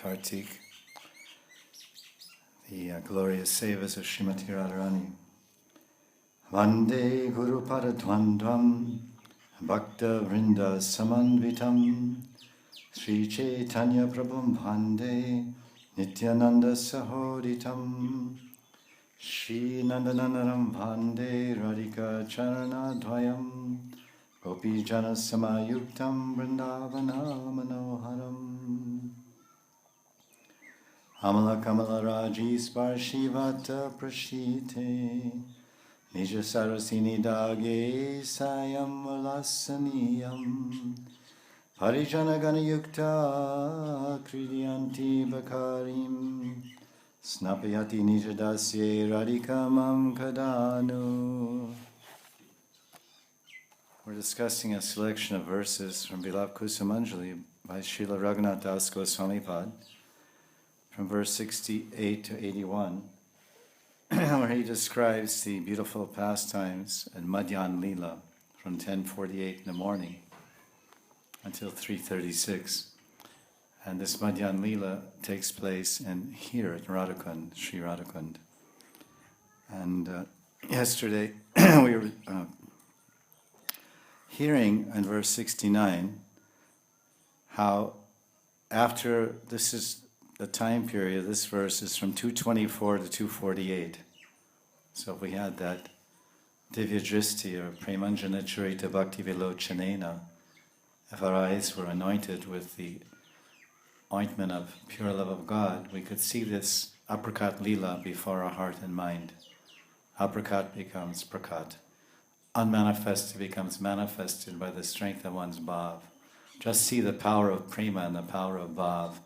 Kartik, the glorious sevas of Srimati Radharani. Vande Guru Paradvandvam Bhakta Vrinda Samanvitam Sri Chaitanya Prabhum Vande Nityananda Sahoditam Shri Nandananaram Vande Radhika Charana Dvayam Gopi Jana Samayuktam Vrindavana Manoharam Amala Kamala Raji Sparshivata Prashite Nija Sarasini Dage Sayam Ulasaniyam Parijana Gana Yukta Kridiyanti Bakarim Snapayati Nija Dasye Radhikamam Kadanu. We're discussing a selection of verses from Rupa Manjari by Srila Raghunath Das Goswami Pad, from verse 68 to 81, where he describes the beautiful pastimes in Madhyan Leela from 10:48 in the morning until 3:36. And this Madhyan Leela takes place here at Radhakund, Sri Radhakund. And yesterday we were hearing in verse 69 how after, this is the time period, this verse is from 224 to 248. So if we had that Divya Dristi or Premanjana Charita Bhakti Vilochanena, if our eyes were anointed with the ointment of pure love of God, we could see this aprakat lila before our heart and mind. Aprakat becomes prakat. Unmanifested becomes manifested by the strength of one's bhav. Just see the power of prema and the power of bhav.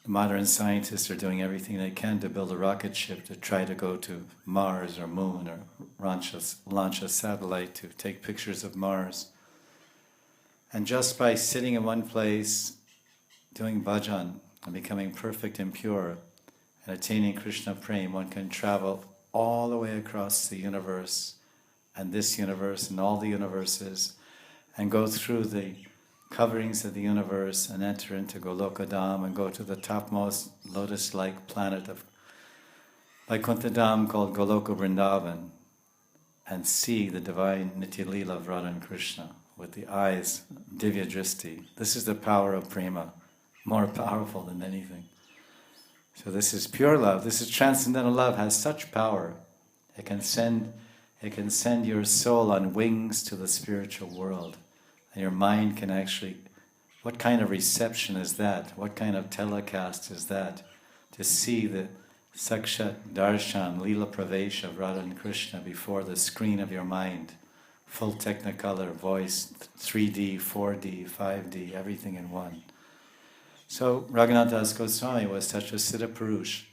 Modern scientists are doing everything they can to build a rocket ship to try to go to Mars or Moon or launch a satellite to take pictures of Mars. And just by sitting in one place, doing bhajan and becoming perfect and pure and attaining Krishna Prem, one can travel all the way across the universe and this universe and all the universes and go through the coverings of the universe and enter into Golokadam and go to the topmost lotus-like planet of Vaikuntha Dham called Goloka Vrindavan and see the divine Nitya Leela of Radha and Krishna with the eyes, Divya Dristi. This is the power of prema, more powerful than anything. So this is pure love. This is transcendental love, has such power. It can send your soul on wings to the spiritual world. And your mind can actually, what kind of reception is that? What kind of telecast is that? To see the Sakshat Darshan, Leela Pravesh of Radha and Krishna before the screen of your mind. Full technicolor, voice, 3D, 4D, 5D, everything in one. So Raghunath Das Goswami was such a Siddha Purush,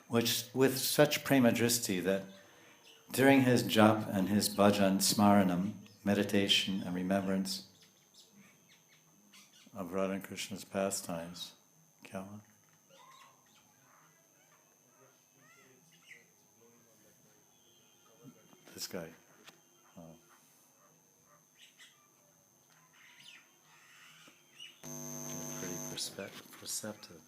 which with such prema dristi that during his jap and his bhajan smaranam, meditation and remembrance of Radha and Krishna's pastimes, this guy. Pretty perceptive.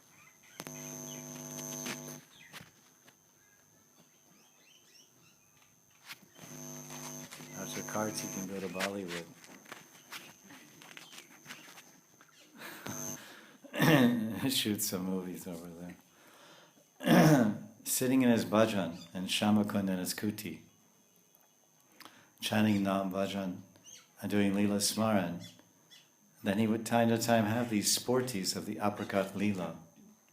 After Kartik can go to Bollywood. Shoot some movies over there. Sitting in his bhajan in Shamakund in his kuti, chanting Nam bhajan and doing Leela Smaran. Then he would time to time have these sporties of the aprakat Leela.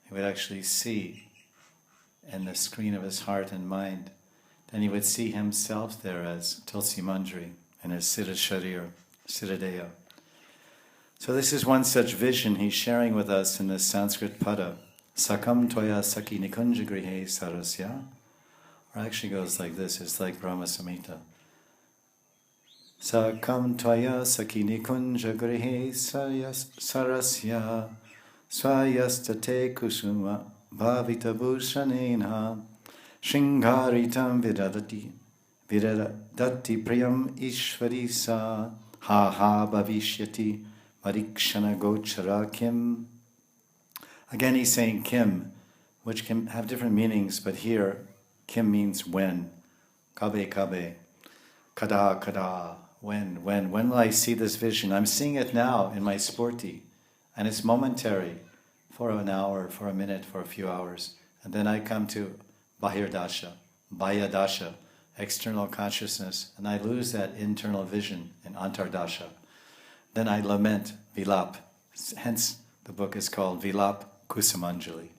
He would actually see in the screen of his heart and mind. Then he would see himself there as Tulsi Manjari in his Siddha Sharir, Siddha Deha. So this is one such vision he's sharing with us in this Sanskrit pada. Sakam toya saki nikunja grihe sarasya. Or actually goes like this, it's like Brahma Samhita. Sakam toya saki nikunja grihe sarasya swayastate kusuma bhavita bhushanena Shingaritam vidadati priyam ishvari sa ha ha bhavishyati marikshana gochara kim Again, he's saying Kim, which can have different meanings, but here, Kim means when. Kabe, kabe. Kada, kada. When will I see this vision? I'm seeing it now in my sporty, and it's momentary, for an hour, for a minute, for a few hours. And then I come to Bahir Dasha, Baya Dasha, external consciousness, and I lose that internal vision in Antar Dasha. Then I lament, Vilap. Hence, the book is called Vilap Kusumanjali.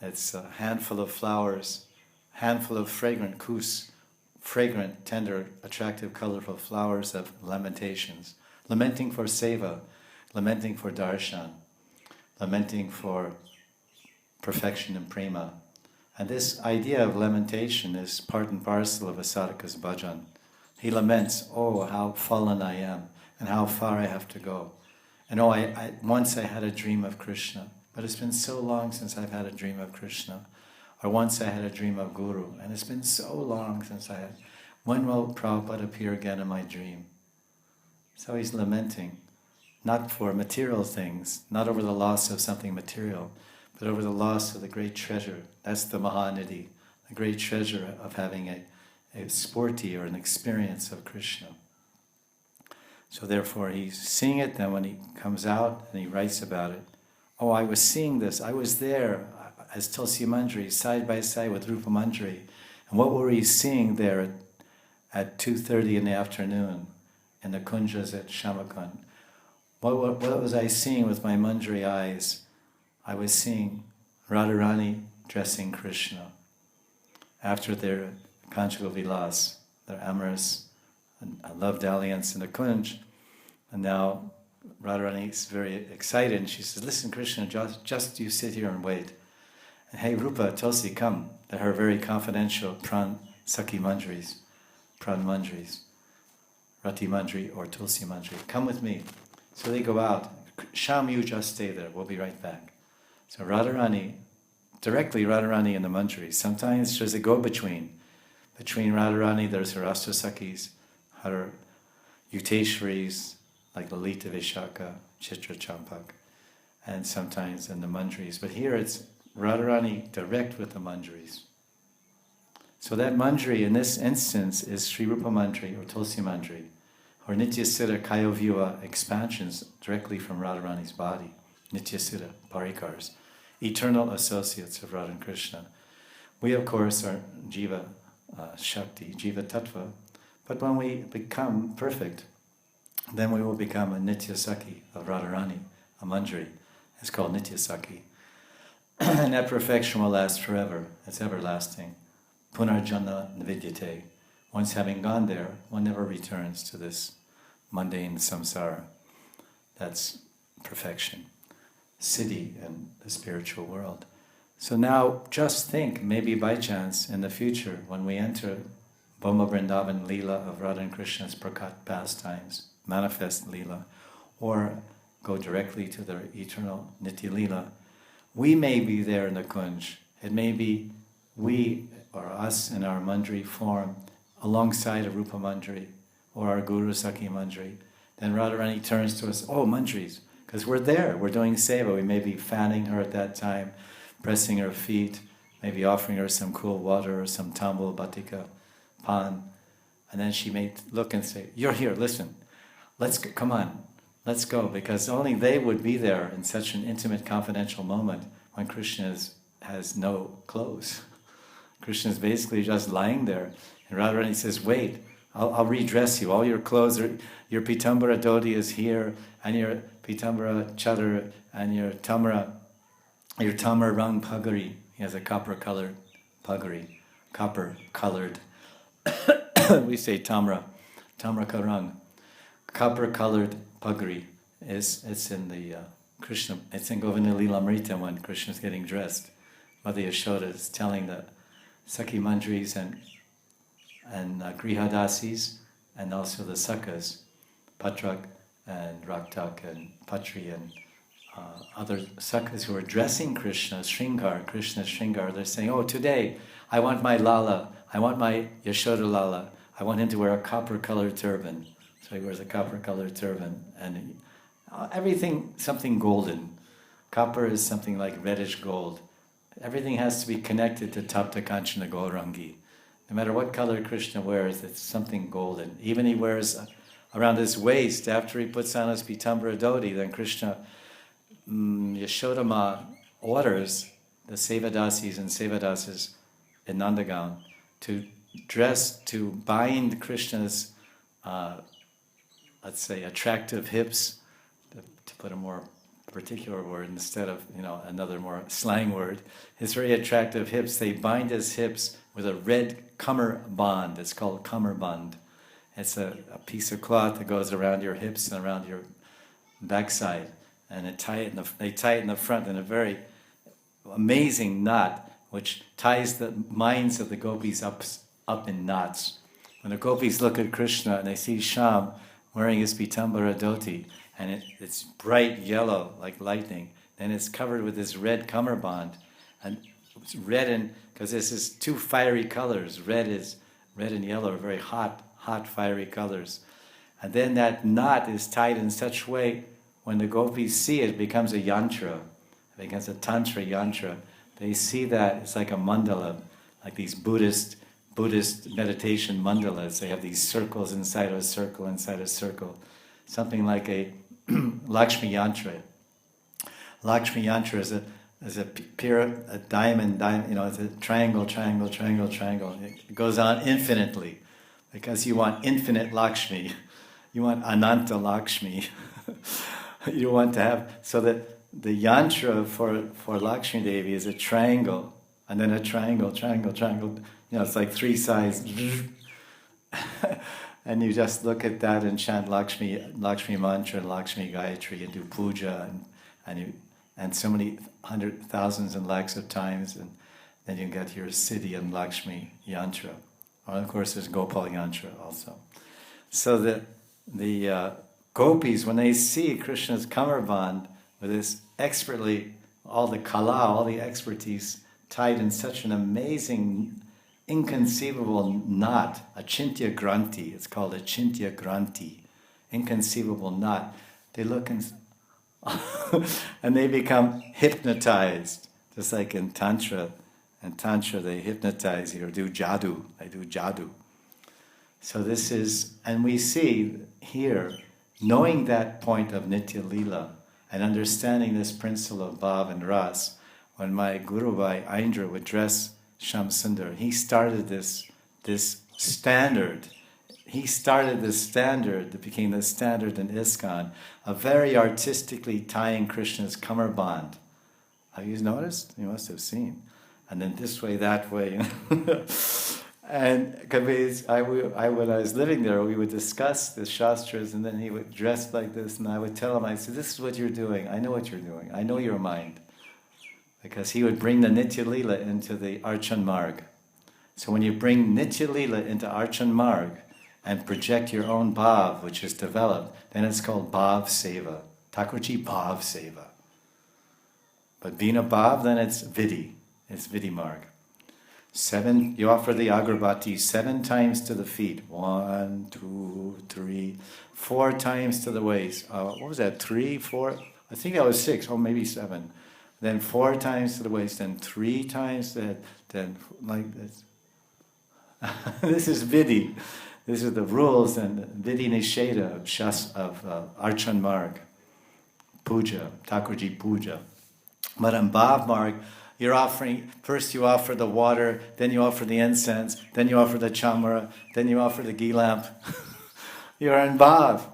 It's a handful of flowers, handful of fragrant fragrant, tender, attractive, colorful flowers of lamentations. Lamenting for seva, lamenting for darshan, lamenting for perfection and prema. And this idea of lamentation is part and parcel of a sadhaka's bhajan. He laments, oh, how fallen I am, and how far I have to go. And oh, once I had a dream of Krishna, but it's been so long since I've had a dream of Krishna. Or once I had a dream of Guru, and it's been so long since I had. When will Prabhupada appear again in my dream? So he's lamenting, not for material things, not over the loss of something material, but over the loss of the great treasure. That's the Mahanidhi, the great treasure of having a sporti or an experience of Krishna. So therefore he's seeing it, then when he comes out and he writes about it, oh, I was seeing this, I was there, as Tulsi Manjari, side by side with Rupa Manjari. And what were we seeing there at 2:30 in the afternoon in the kunjas at Shamakund? What was I seeing with my Manjari eyes? I was seeing Radharani dressing Krishna after their conjugal vilas, their amorous love dalliance in the kunj. And now Radharani is very excited and she says, listen Krishna, just you sit here and wait. And hey Rupa, Tulsi, come. They're her very confidential pran Sakhi Manjaris, pran Manjaris, Rati Manjari or Tulsi Manjari. Come with me. So they go out. Sham, you just stay there. We'll be right back. So Radharani, directly Radharani and the Manjari. Sometimes there's a go-between. Between Radharani, there's her Astasakhis, her Yuteshwaris, like Lalita Vishaka, Chitra Champak, and sometimes in the Manjaris. But here it's Radharani direct with the Manjaris. So that Manjari in this instance is Sri Rupa Manjari or Tulsi Manjari, or Nityasiddha Kayovyuha expansions directly from Radharani's body. Nityasiddha Parikars, eternal associates of Radha and Krishna. We of course are Jiva Shakti, Jiva Tattva, but when we become perfect, then we will become a Nitya Sakhi of Radharani, a Manjari. It's called Nitya Sakhi. And that perfection will last forever. It's everlasting. Punarjana Nvidyate. Once having gone there, one never returns to this mundane samsara. That's perfection. Siddhi in the spiritual world. So now just think, maybe by chance in the future, when we enter Bhoma Vrindavan Leela of Radha and Krishna's Prakat pastimes, manifest Leela, or go directly to their eternal Nitya Leela, we may be there in the Kunj. It may be we or us in our Manjari form alongside of Rupa Manjari or our Guru Sakhi Manjari. Then Radharani turns to us, oh Manjaris, because we're there, we're doing seva. We may be fanning her at that time, pressing her feet, maybe offering her some cool water or some tambul, batika, pan. And then she may look and say, you're here, listen, let's go, come on, let's go, because only they would be there in such an intimate, confidential moment when Krishna has no clothes. Krishna is basically just lying there. And Radharani says, wait, I'll redress you. All your clothes, your pitambara dhoti is here, and your pitambara chadar, and your tamra rang pagari. He has a copper-colored pagari, copper-colored. We say tamra karang. Copper-colored pagari. It's in the Krishna. It's in Govinda Lilamrita when Krishna's getting dressed. Mother Yashoda is telling the Sakhi Manjaris and Grihadasis, and also the Sakhas, Patrak and Raktak and Patri and other Sakhas who are dressing Krishna, Krishna's Shringar. They're saying, oh, today I want my Lala, I want my Yashoda Lala, I want him to wear a copper-colored turban. So he wears a copper-colored turban and everything, something golden. Copper is something like reddish gold. Everything has to be connected to Tapta Kanchana Gaurangi. No matter what color Krishna wears, it's something golden. Even he wears around his waist, after he puts on his Pitambara Dhoti, then Krishna, Yashodama orders the Sevadasis and Sevadasis in Nandagaon to bind Krishna's, let's say, attractive hips, to put a more particular word instead of, another more slang word, his very attractive hips, they bind his hips with a red kamar band. It's called kamar band. It's a piece of cloth that goes around your hips and around your backside, and they tie it in the front in a very amazing knot, which ties the minds of the gopis up in knots. When the gopis look at Krishna and they see Sham wearing his Pitambara Dhoti, and it's bright yellow like lightning, then it's covered with this red kamarband, and it's red, because this is two fiery colors. Red and yellow are very hot fiery colors. And then that knot is tied in such a way, when the gopis see it, it becomes a yantra. It becomes a tantra yantra. They see that it's like a mandala, like these Buddhist meditation mandalas. They have these circles inside of a circle inside a circle. Something like a Lakshmi Yantra. Lakshmi Yantra is a diamond, it's a triangle. It goes on infinitely, because you want infinite Lakshmi. You want Ananta Lakshmi. You want to have, so that the yantra for Lakshmi Devi is a triangle, and then a triangle. It's like three sides. And you just look at that and chant Lakshmi mantra and Lakshmi Gayatri and do puja and so many thousands and lakhs of times, and then you get your Siddhi and Lakshmi yantra. Or of course there's Gopal yantra also. So the gopis, when they see Krishna's kamarband with this expertly, all the kala, all the expertise tied in such an amazing, inconceivable knot, achintya granti, it's called achintya granti, inconceivable knot. They look and they become hypnotized, just like in Tantra. In Tantra they hypnotize you or do jadoo. So this is, and we see here, knowing that point of Nitya Leela and understanding this principle of Bhav and Ras, when my Guru Bhai Aindra would dress Sham Sundar, he started this standard. He started this standard that became the standard in ISKCON, of very artistically tying Krishna's kamarband. Have you noticed? You must have seen. And then this way, that way. And when I was living there, we would discuss the Shastras, and then he would dress like this, and I would tell him, I said, this is what you're doing. I know what you're doing. I know your mind. Because he would bring the Nitya Leela into the Archan Marg. So when you bring Nitya Leela into Archan Marg and project your own Bhav, which is developed, then it's called Bhav Seva. Thakurji Bhav Seva. But Vina Bhav, then it's Vidhi. It's Vidhi Marg. 7, you offer the Agrabati 7 times to the feet. 1, 2, 3, 4 times to the waist. What was that, 3, 4? I think that was 6, or maybe 7. Then 4 times to the waist, then 3 times that, then like this. This is Vidhi. This is the rules and Vidhi Nisheda of Archan Marg. Puja, Thakurji Puja. But in Bhav Marg, you're offering, first you offer the water, then you offer the incense, then you offer the chamara, then you offer the ghee lamp. You're in Bhav.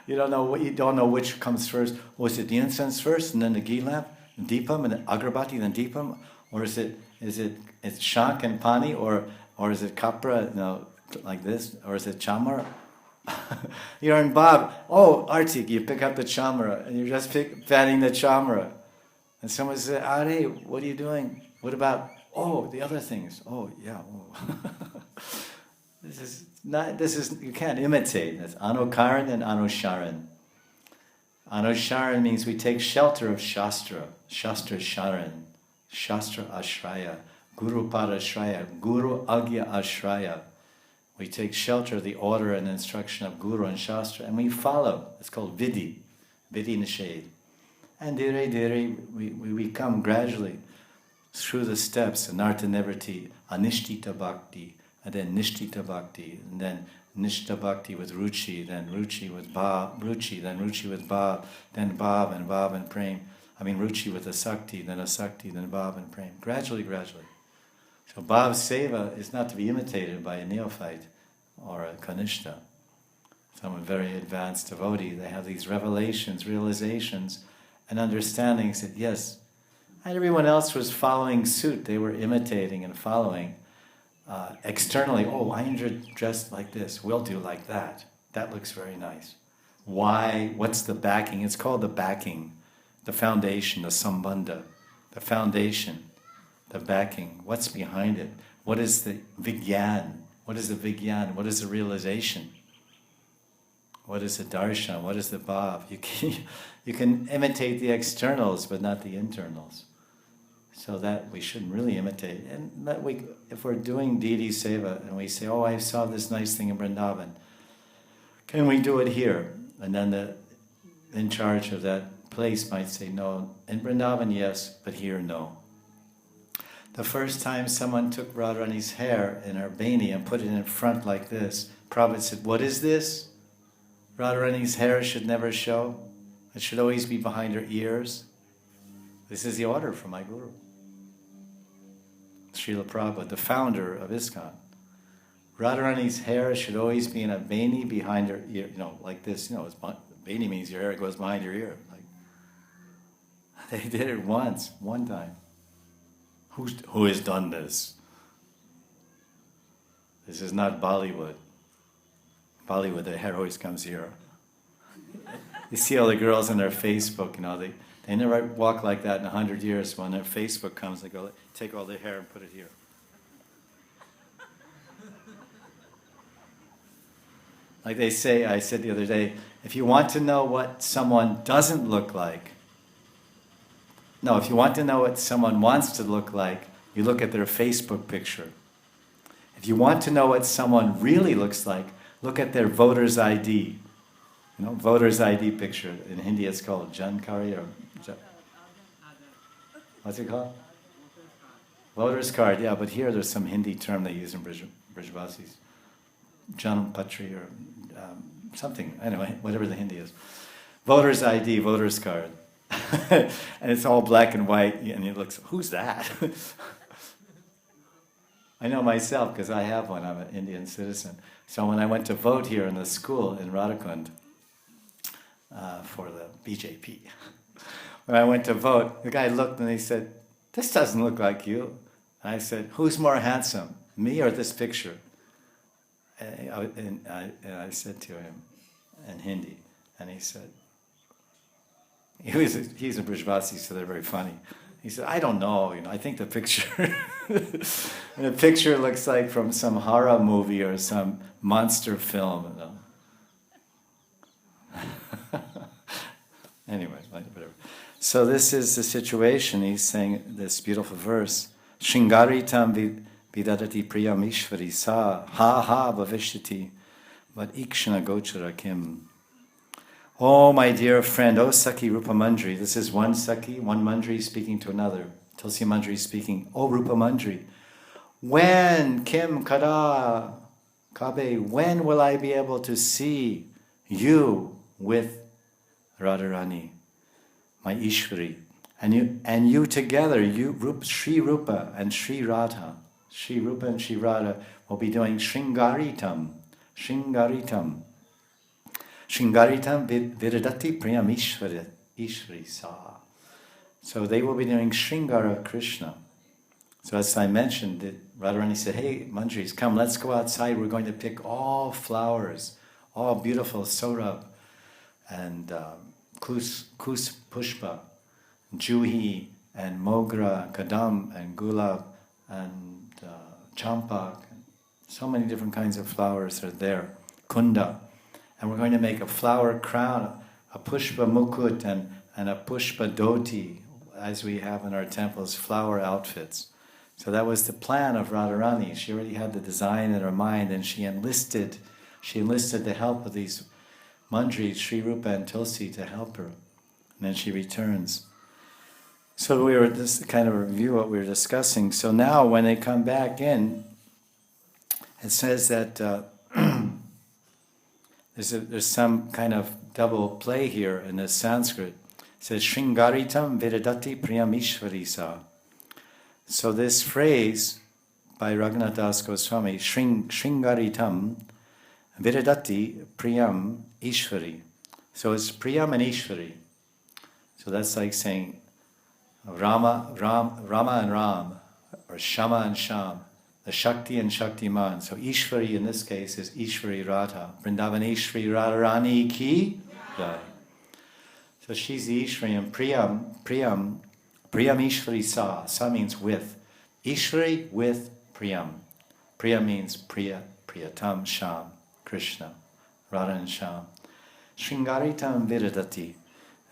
You don't know which comes first. Was it the incense first, and then the ghee lamp, and deepam, and then agrabati, then deepam, or is it shank and pani, or is it kapra, like this, or is it chamara? You're in Bhav. Oh, Artik, you pick up the chamara, and you're just fanning the chamara. And someone says, Are, what are you doing? What about, the other things? Oh, yeah. Oh. This is, you can't imitate. That's Anukaran and Anusharan. Anusharan means we take shelter of Shastra. Shastra Sharan. Shastra Ashraya. Guru Parashraya. Guru Agya Ashraya. We take shelter of the order and instruction of Guru and Shastra, and we follow. It's called Vidhi. Vidhi Nishad. And dire, we come gradually through the steps, Anartha Nivriti, Anishtita Bhakti, and then Nishtita Bhakti, and then Nishta Bhakti with Ruchi, then Ruchi with Bhav, Ruchi, then Ruchi with Bhav, then Bhav and Prem. Ruchi with Asakti, then Bhav and Prem. Gradually. So Bhav Seva is not to be imitated by a neophyte or a Kanishta. Someone very advanced devotee, they have these revelations, realizations, and understandings that yes, and everyone else was following suit. They were imitating and following externally. Oh, Ayendra dressed like this. We'll do like that. That looks very nice. Why? What's the backing? It's called the backing, the foundation, the sambandha, the foundation, the backing. What's behind it? What is the vigyan? What is the vigyan? What is the realization? What is the darshan? What is the bhav? You can imitate the externals, but not the internals. So that we shouldn't really imitate. And that if we're doing deity seva and we say, oh, I saw this nice thing in Vrindavan, can we do it here? And then the in charge of that place might say, no, in Vrindavan, yes, but here, no. The first time someone took Radharani's hair in her bani and put it in front like this, Prabhupada said, what is this? Radharani's hair should never show. It should always be behind her ears. This is the order from my guru. Srila Prabhupada, the founder of ISKCON. Radharani's hair should always be in a bani behind her ear, like this. Bani means your hair goes behind your ear. They did it one time. Who has done this? This is not Bollywood. Bollywood, the hair always comes here. You see all the girls on their Facebook, they never walk like that in 100 years. When their Facebook comes, they go, take all their hair and put it here. Like they say, I said the other day, if you want to know what someone doesn't look like, if you want to know what someone wants to look like, you look at their Facebook picture. If you want to know what someone really looks like, look at their voter's ID. Voter's ID picture. In Hindi it's called Jankari or... What's it called? Voter's card, yeah, but here there's some Hindi term they use in Brijvasis. Janpatri or something, anyway, whatever the Hindi is. Voter's ID, voter's card. And it's all black and white, and it looks, who's that? I know myself because I have one, I'm an Indian citizen. So when I went to vote here in the school in Radhakund for the BJP, when I went to vote, the guy looked and he said, this doesn't look like you. And I said, who's more handsome, me or this picture? And I said to him in Hindi, and he said, he's a Brijvasi, so they're very funny. He said, I don't know, I think the picture, and the picture looks like from some horror movie or some monster film. Anyway, whatever. So this is the situation. He's saying this beautiful verse, Shingaritam vidadati priyam ishvari sa ha bhavishyati vad ikshana gochara kim. Oh, my dear friend, oh Saki Rupa Manjari. This is one Saki, one Manjari speaking to another. Tulsi Manjari speaking, oh Rupa Manjari. When, Kim Kada, Kabe, when will I be able to see you with Radharani, my Ishwari? And you together, Sri Rupa and Sri Radha. Sri Rupa and Sri Radha will be doing Shringaritam. Shringaritam viradati priyam ishvari sa. So they will be doing Shringara Krishna. So as I mentioned, Radharani said, hey Manjaris, come, let's go outside. We're going to pick all flowers, all beautiful sorab and kus pushpa, juhi and mogra, kadam and gulab and champak. So many different kinds of flowers are there. Kunda. And we're going to make a flower crown, a pushpa mukut and a pushpa dhoti, as we have in our temples, flower outfits. So that was the plan of Radharani. She already had the design in her mind, and she enlisted the help of these Manjaris, Sri Rupa and Tulsi, to help her. and then she returns. So we were just kind of review what we were discussing. So now when they come back in, it says that there's some kind of double play here in the Sanskrit. It says Shringaritam Vedadati Priyam Ishvari Sa. So this phrase by Raghunath Das Goswami, Shringaritam Vedadati Priyam Ishvari. So it's Priyam and Ishvari. So that's like saying Rama and Ram, or Shama and Sham, the Shakti and Shaktiman. So Ishvari in this case is Ishvari Radha. Vrindavaneshwari Radharani ki jai. So she's the Ishvari, and Priyam Ishvari Sa. Sa means with. Ishvari with Priyam. Priyam means Priyatam Sham, Krishna, Radha and Sham. Shringaritam Viradati.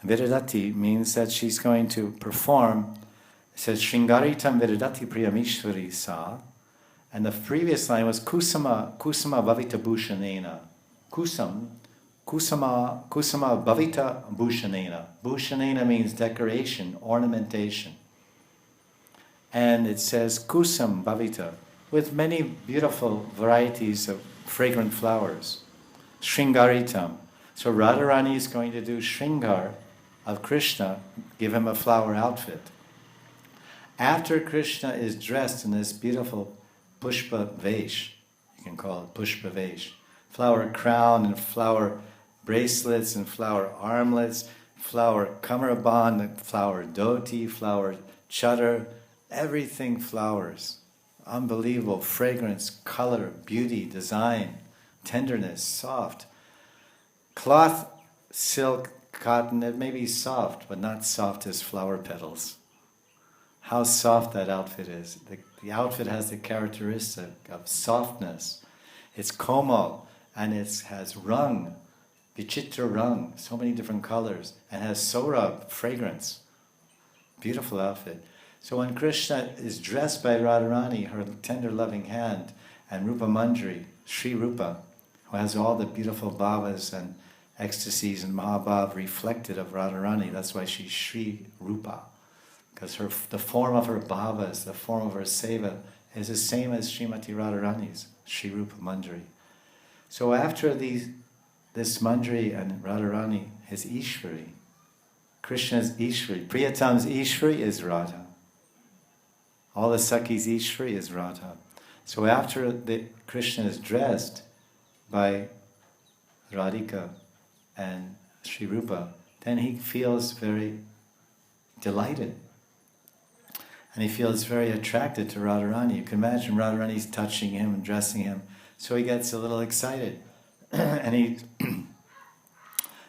Viradati means that she's going to perform. It says Shringaritam Viradati Priyamishwari Sa. And the previous line was Kusama Bhavita Bhushanena. Kusama Bhavita Bhushanena. Bhushanena means decoration, ornamentation. And it says Kusam Bhavita, with many beautiful varieties of fragrant flowers. Shringaritam. So Radharani is going to do Shringar of Krishna, give him a flower outfit. After Krishna is dressed in this beautiful Pushpa Vesh, you can call it Pushpa Vesh, flower crown and flower bracelets and flower armlets, flower kamarband, flower dhoti, flower chadar, everything flowers. Unbelievable fragrance, color, beauty, design, tenderness, soft. Cloth, silk, cotton, it may be soft, but not soft as flower petals. How soft that outfit is. The outfit has the characteristic of softness. It's komal, and it has rang, vichitra rang, so many different colors, and has saurabh, fragrance. Beautiful outfit. So when Krishna is dressed by Radharani, her tender loving hand, and Rupa Manjari, Sri Rupa, who has all the beautiful bhavas and ecstasies and Mahabhav reflected of Radharani. That's why she's Sri Rupa. Because the form of her bhavas, the form of her seva, is the same as Srimati Radharani's, Sri Rupa Manjari. So after this Manjari and Radharani is Ishvari, Krishna's Ishvari, Priyatam's Ishvari is Radha. All the Sakhi's Ishvari is Radha. So after Krishna is dressed by Radhika and Sri Rupa, then he feels very delighted. And he feels very attracted to Radharani. You can imagine Radharani's touching him and dressing him. So he gets a little excited. And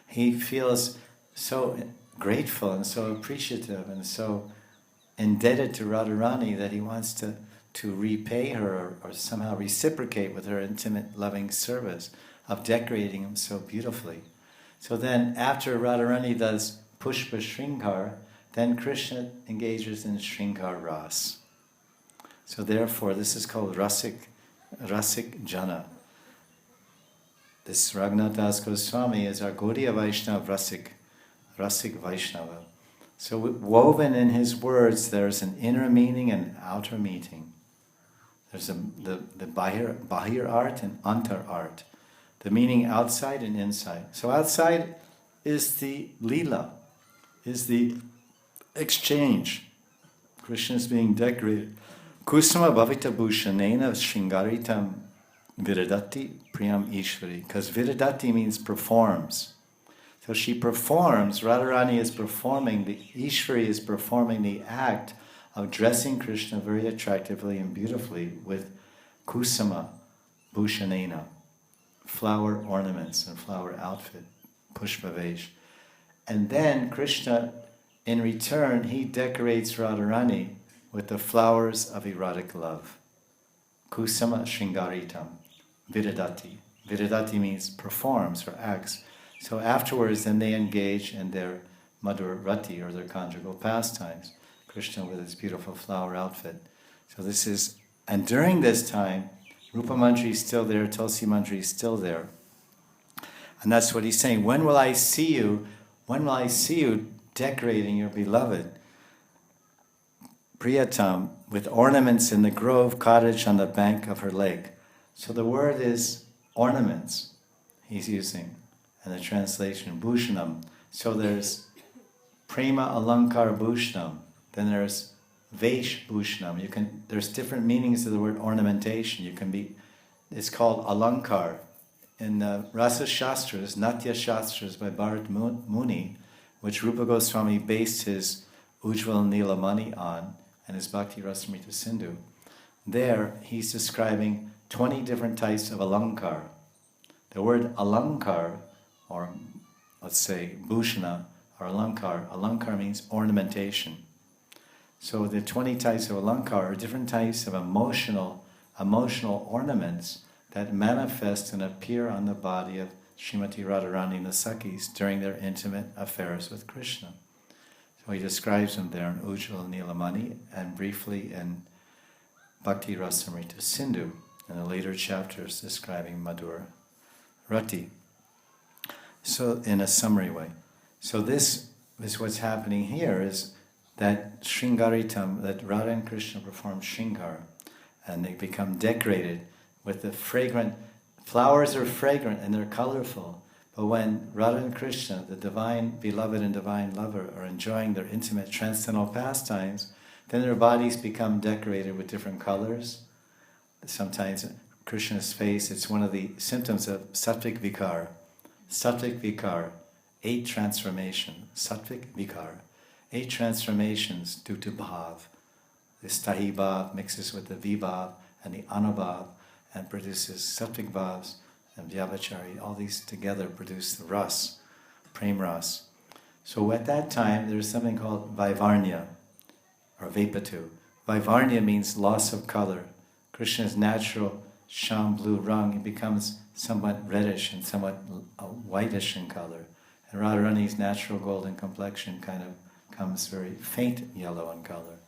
he feels so grateful and so appreciative and so indebted to Radharani that he wants to repay her or somehow reciprocate with her intimate loving service of decorating him so beautifully. So then after Radharani does Pushpa Shringar, then Krishna engages in Shringar Ras. So therefore this is called Rasik Jana. This Raghunath Das Goswami is our Gaudiya Vaishnava Rasik Vaishnava. So woven in his words there's an inner meaning and outer meaning. There's the Bahir art and Antar art. The meaning outside and inside. So outside is the lila, is the exchange. Krishna is being decorated. Kusama bhavita bhushanena shringaritam viradati priyam ishvari. Because viradati means performs. So she performs, Radharani is performing, the Ishvari is performing the act of dressing Krishna very attractively and beautifully with kusama bhushanena, flower ornaments and flower outfit, pushpavesh. And then Krishna, in return, he decorates Radharani with the flowers of erotic love. Kusama shringaritam, viradati. Viradati means performs or acts. So afterwards, then they engage in their Madhur Rati, or their conjugal pastimes. Krishna with his beautiful flower outfit. So this is, and during this time, Rupa Manjari is still there, Tulsi Manjari is still there. And that's what he's saying. When will I see you? When will I see you decorating your beloved, Priyatam, with ornaments in the grove cottage on the bank of her lake. So the word is ornaments he's using, and the translation, bhushanam. So there's prema alankar bhushanam, then there's vesh bhushanam. There's different meanings of the word ornamentation. It's called alankar. In the Rasa Shastras, Natya Shastras by Bharat Muni, which Rupa Goswami based his Ujjval Nilamani on, and his Bhakti Rasamrita Sindhu, there he's describing 20 different types of alankar. The word alankar, or let's say bhushana, or alankar means ornamentation. So the 20 types of alankar are different types of emotional ornaments that manifest and appear on the body of Srimati Radharani and the Sakhis during their intimate affairs with Krishna. So he describes them there in Ujjval Nilamani and briefly in Bhakti Rasamrita Sindhu in the later chapters describing Madhura Rati. So in a summary way. So this is what's happening here, is that Shringaritam, that Radha and Krishna perform Shringar, and they become decorated with the fragrant, flowers are fragrant and they're colorful, but when Radha and Krishna, the divine beloved and divine lover, are enjoying their intimate transcendental pastimes, then their bodies become decorated with different colors. Sometimes Krishna's face, it's one of the symptoms of Sattvic Vikar. Sattvic Vikar, 8 transformations. Sattvic Vikar, 8 transformations due to Bhav. The Stahi Bhav mixes with the Vibhav and the Anubhav and produces Sattvic Bhavs and Vyabhachari. All these together produce the Ras, Prem Ras. So at that time, there's something called Vaivarnya, or Vepatu. Vaivarnya means loss of color. Krishna's natural sham blue rung, it becomes somewhat reddish and somewhat whitish in color. And Radharani's natural golden complexion kind of becomes very faint yellow in color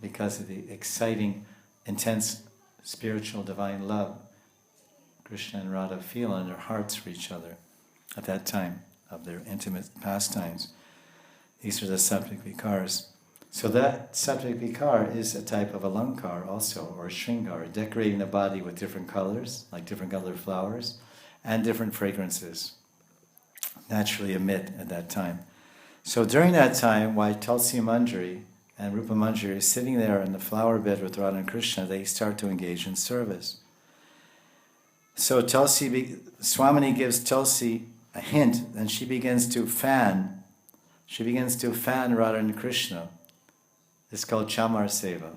because of the exciting, intense spiritual divine love Krishna and Radha feel in their hearts for each other at that time of their intimate pastimes. These are the Sattvic Vikars. So that Sattvic Vikar is a type of alankar also, or shringar, decorating the body with different colors, like different colored flowers, and different fragrances naturally emit at that time. So during that time, while Tulsi Manjari and Rupa Manjari is sitting there in the flower bed with Radha and Krishna, they start to engage in service. So Swamini gives Tulsi a hint, and she begins to fan Radha and Krishna. It's called Chamar Seva.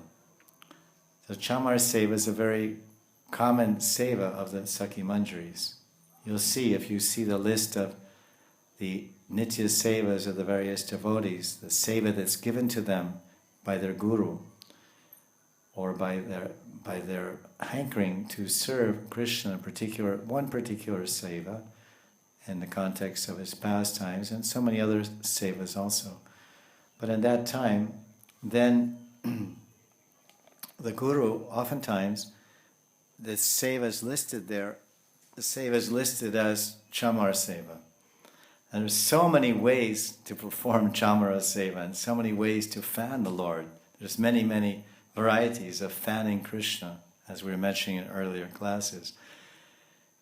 So Chamar Seva is a very common seva of the Sakhi Manjaris. You'll see, if you see the list of the Nitya Sevas of the various devotees, the seva that's given to them by their guru, or by their hankering to serve Krishna, one particular seva, in the context of his pastimes, and so many other sevas also. But in that time, then the guru, oftentimes, the seva is listed there, the seva is listed as Chamar Seva. And there's so many ways to perform Chamara Seva and so many ways to fan the Lord. There's many, many varieties of fanning Krishna, as we were mentioning in earlier classes.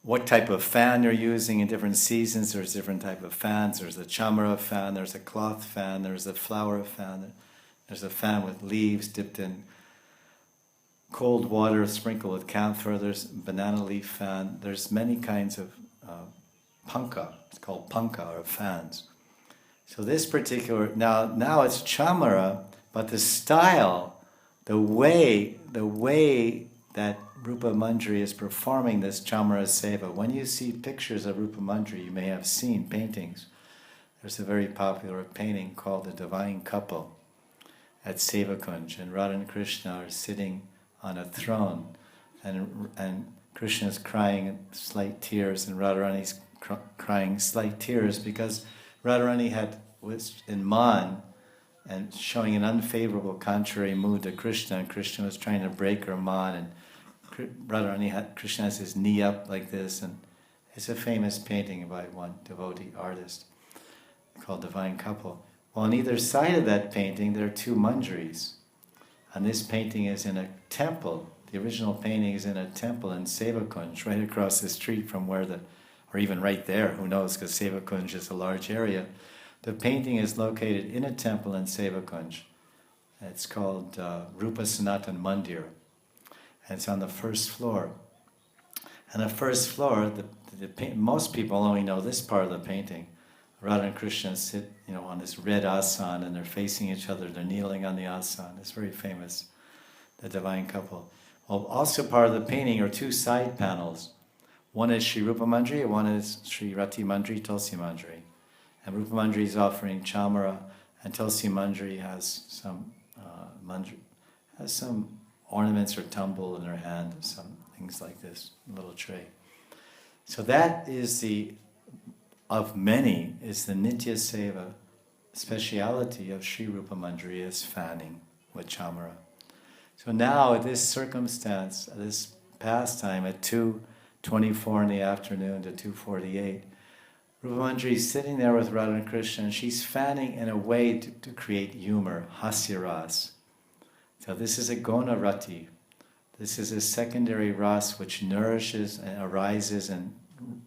What type of fan you're using in different seasons, there's different type of fans. There's a Chamara fan, there's a cloth fan, there's a flower fan, there's a fan with leaves dipped in cold water sprinkled with camphor, there's banana leaf fan, there's many kinds of panka. It's called panka, or fans. So this particular, now it's chamara, but the style, the way that Rupa Manjari is performing this chamara seva, when you see pictures of Rupa Manjari, you may have seen paintings. There's a very popular painting called The Divine Couple at Sevakunj, and Radha and Krishna are sitting on a throne, and Krishna is crying slight tears, and Radharani's crying slight tears because Radharani was in Man and showing an unfavorable, contrary mood to Krishna, and Krishna was trying to break her Man, and Krishna has his knee up like this, and it's a famous painting by one devotee artist called Divine Couple. Well, on either side of that painting, there are two manjaris. And this painting is in a temple. The original painting is in a temple in Seva Kunj, right across the street from where or even right there, who knows, because Seva Kunj is a large area. The painting is located in a temple in Seva Kunj. It's called Rupa Manjari, and it's on the first floor. And the first floor, most people only know this part of the painting. Radha and Krishna sit, on this red asan, and they're facing each other. They're kneeling on the asan. It's very famous, the divine couple. Well, also part of the painting are two side panels. One is Sri Rupa Manjari, and one is Sri Rati Manjari, Tulsi Manjari. And Rupa Manjari is offering chamara, and Tulsi Manjari has some ornaments or tumble in her hand, some things like this, a little tray. So that is of many, is the Nitya Seva speciality of Sri Rupa Manjari is fanning with chamara. So now at this circumstance, at this pastime at 2:24 in the afternoon to 2:48, Rupa Manjari is sitting there with Radha and Krishna, and she's fanning in a way to create humor, hasya ras. So this is a gona rati. This is a secondary ras which nourishes and arises and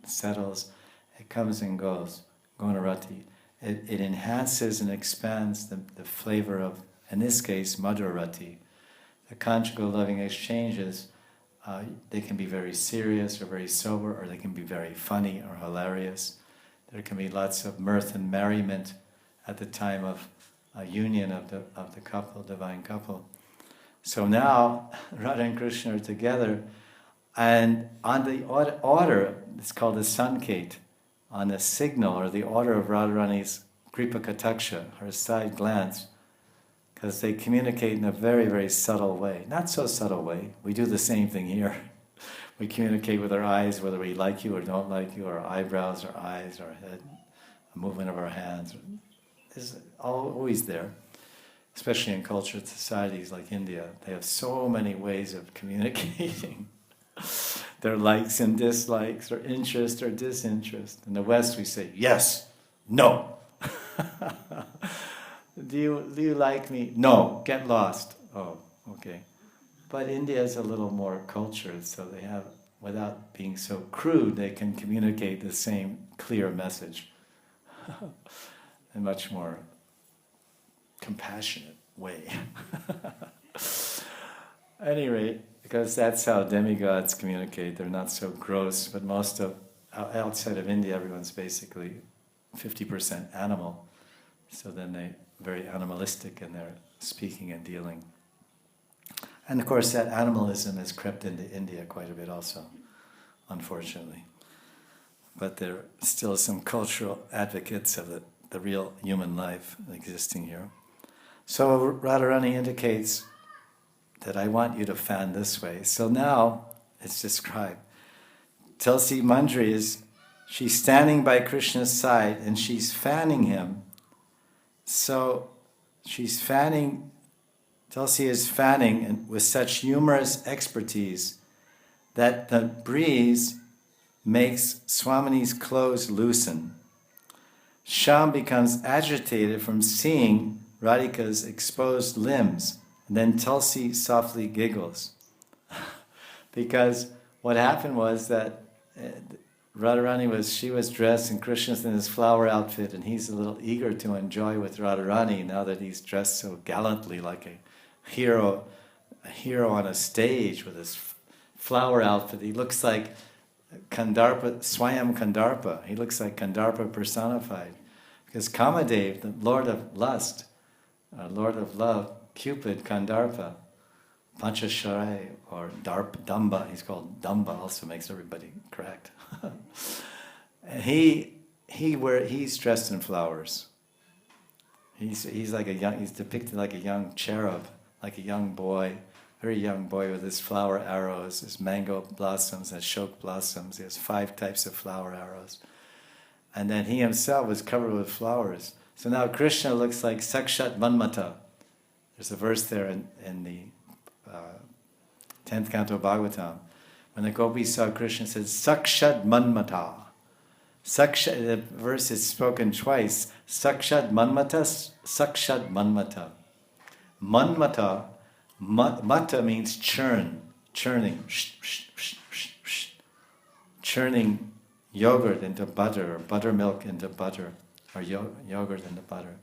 settles. It comes and goes, gona rati. It enhances and expands the flavor of, in this case, madhura rati. The conjugal loving exchanges, they can be very serious or very sober, or they can be very funny or hilarious. There can be lots of mirth and merriment at the time of a union of the couple, divine couple. So now Radha and Krishna are together, and on the order, it's called the sanket, on the signal or the order of Radharani's kripa kataksha, her side glance, because they communicate in a very, very subtle way. Not so subtle way. We do the same thing here. We communicate with our eyes, whether we like you or don't like you, our eyebrows, our eyes, our head, the movement of our hands. It's always there, especially in cultured societies like India. They have so many ways of communicating their likes and dislikes, or interest or disinterest. In the West we say, yes, no. Do you like me? No, get lost. Oh, okay. But India is a little more cultured, so they have, without being so crude, they can communicate the same clear message in a much more compassionate way. At any rate, because that's how demigods communicate, they're not so gross, but most of, outside of India, everyone's basically 50% animal, so then they're very animalistic in their speaking and dealing. And of course that animalism has crept into India quite a bit also, unfortunately. But there are still some cultural advocates of the real human life existing here. So Radharani indicates that I want you to fan this way. So now it's described. Tulsi Manjari she's standing by Krishna's side and she's fanning him. So she's fanning, Tulsi is fanning and with such humorous expertise that the breeze makes Swamini's clothes loosen. Shyam becomes agitated from seeing Radhika's exposed limbs, and then Tulsi softly giggles. Because what happened was that Radharani she was dressed and Krishna's in his flower outfit, and he's a little eager to enjoy with Radharani now that he's dressed so gallantly like a hero on a stage with his flower outfit. He looks like Kandarpa, Swayam Kandarpa. He looks like Kandarpa personified. Because Kamadev, the Lord of Lust, Lord of Love, Cupid, Kandarpa, Panchasharai, or Damba, he's called Damba, also makes everybody correct. And he's dressed in flowers. He's like he's depicted like a young cherub, like a young boy, very young boy with his flower arrows, his mango blossoms, his ashok blossoms. He has 5 types of flower arrows. And then he himself was covered with flowers. So now Krishna looks like Sakshat Manmata. There's a verse there in the 10th canto of Bhagavatam. When the gopis saw Krishna, said, Sakshat Manmata. The verse is spoken twice. Sakshat Manmata, Sakshat Manmata. Manmata, mata means churn, churning, churning yogurt into butter, or buttermilk into butter, or yogurt into butter.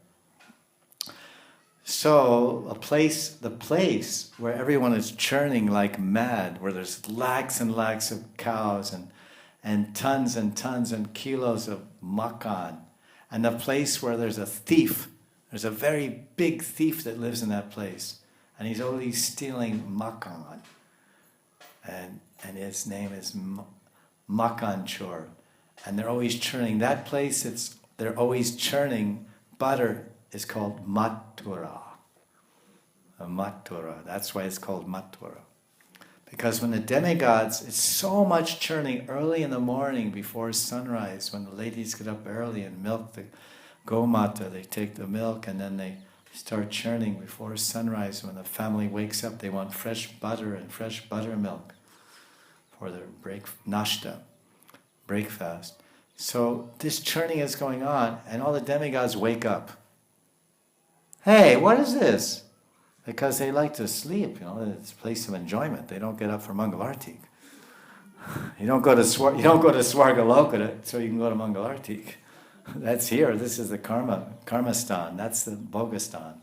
So the place where everyone is churning like mad, where there's lakhs and lakhs of cows and tons and kilos of makan, and the place where there's a thief, there's a very big thief that lives in that place, and he's always stealing makan, and his name is Makan Chor, and they're always churning. That place, they're always churning butter is called Mathura. Mathura. That's why it's called Mathura. Because when the demigods, it's so much churning early in the morning before sunrise, when the ladies get up early and milk the gomata, they take the milk and then they start churning before sunrise. When the family wakes up, they want fresh butter and fresh buttermilk for their nashta, breakfast. So this churning is going on, and all the demigods wake up. Hey, what is this? Because they like to sleep, it's a place of enjoyment. They don't get up for Mangalartik. You don't go to Swargaloka so you can go to Mangalartik. That's here. This is the Karmastan. That's the Bogastan.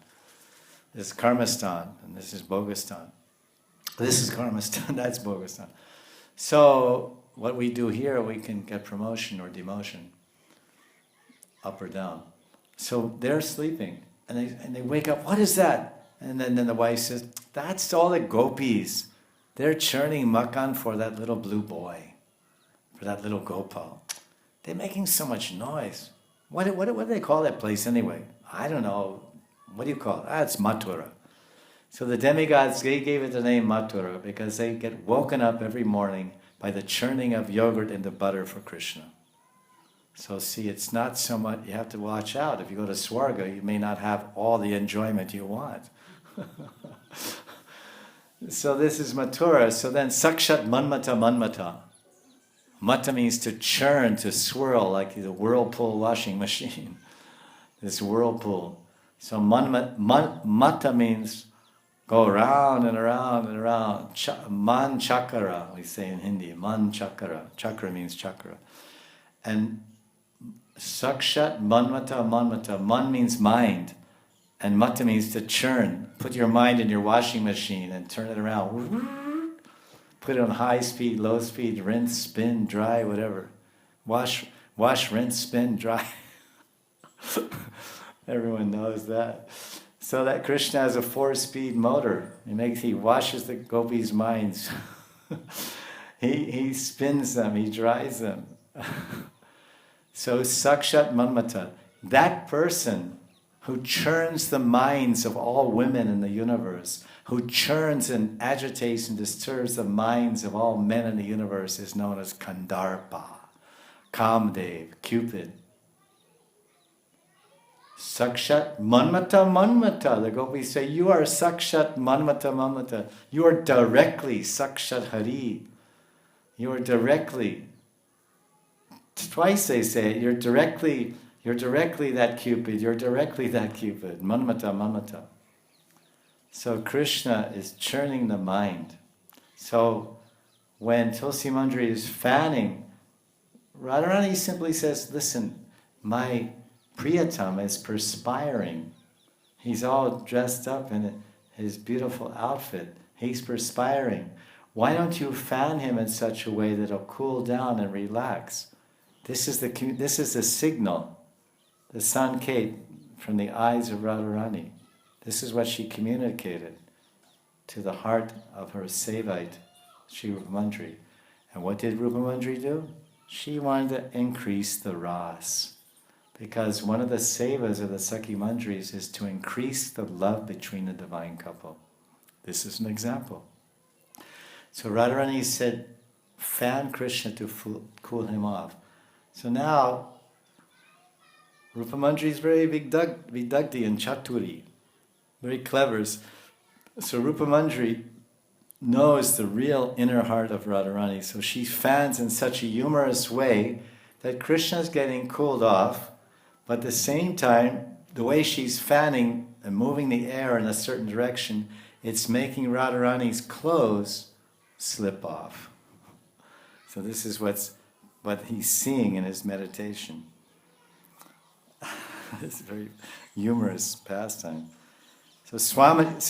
This is Karmastan, and this is Bogastan. This is Karmastan, that's Bogastan. So what we do here, we can get promotion or demotion, up or down. So they're sleeping, and they wake up. What is that? And then the wife says, that's all the gopis. They're churning makan for that little blue boy, for that little Gopal. They're making so much noise. What do they call that place anyway? I don't know. What do you call it? It's Mathura. So the demigods, they gave it the name Mathura because they get woken up every morning by the churning of yogurt into butter for Krishna. So see, it's not so much, you have to watch out. If you go to Swarga, you may not have all the enjoyment you want. So this is Mathura. So then Sakshat Manmata. Mata means to churn, to swirl, like the whirlpool washing machine. This whirlpool. So mata means go around and around and around. Man chakra, we say in Hindi. Man chakra. Chakra means chakra. And Sakshat Manmata. Man means mind. And mata means to churn. Put your mind in your washing machine and turn it around. Put it on high speed, low speed, rinse, spin, dry, whatever. Wash, rinse, spin, dry. Everyone knows that. So that Krishna has a 4-speed motor. He washes the gopis' minds. he spins them, he dries them. So Sakshat Manmata, that person who churns the minds of all women in the universe, who churns and agitates and disturbs the minds of all men in the universe, is known as Kandarpa, Kamdev, Cupid. Sakshat Manmata. The gopis say, you are Sakshat Manmata. You are directly Sakshat Hari. You are directly. Twice they say it. You're directly that Cupid. You're directly that Cupid. Manmata. So Krishna is churning the mind. So when Tulsi Manjari is fanning, Radharani simply says, listen, my Priyatam is perspiring. He's all dressed up in his beautiful outfit. He's perspiring. Why don't you fan him in such a way that it'll cool down and relax? This is the signal, the sanket from the eyes of Radharani. This is what she communicated to the heart of her Sevite, Sri Rupa Manjari. And what did Rupa Manjari do? She wanted to increase the ras. Because one of the sevas of the Sakhi Manjaris is to increase the love between the divine couple. This is an example. So Radharani said, fan Krishna to cool him off. So now, Rupa Manjari is very vidagdi and chaturi, very clever. So Rupa Manjari knows the real inner heart of Radharani. So she fans in such a humorous way that Krishna's getting cooled off, but at the same time, the way she's fanning and moving the air in a certain direction, it's making Radharani's clothes slip off. So this is what he's seeing in his meditation. It's a very humorous pastime. So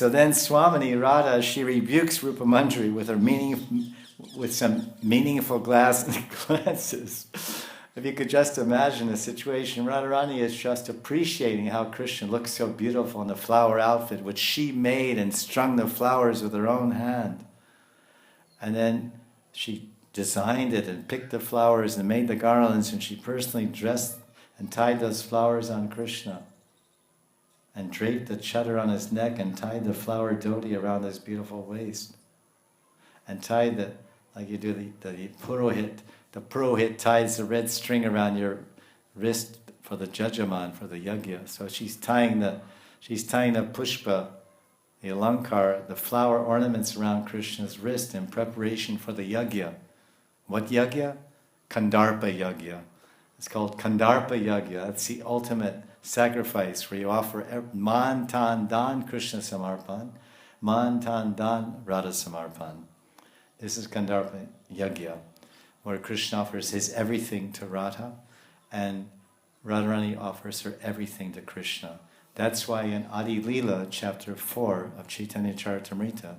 then Swamini Radha, she rebukes Rupa Manjari with some meaningful glances. If you could just imagine the situation, Radharani is just appreciating how Krishna looks so beautiful in the flower outfit, which she made and strung the flowers with her own hand. And then she designed it and picked the flowers and made the garlands, and she personally dressed and tied those flowers on Krishna and draped the chadar on his neck and tied the flower dhoti around his beautiful waist and tied like you do the purohit. The purohit ties the red string around your wrist for the jajaman, for the yajna. So she's tying the pushpa, the alankar, the flower ornaments around Krishna's wrist in preparation for the yajna. What yajna? Kandarpa yajna. It's called Kandarpa yajna. That's the ultimate sacrifice where you offer man tan dan Krishna samarpan, man tan dan Radha samarpan. This is Kandarpa yajna, where Krishna offers his everything to Radha, and Radharani offers her everything to Krishna. That's why in Adi Leela, chapter 4 of Chaitanya Charitamrita,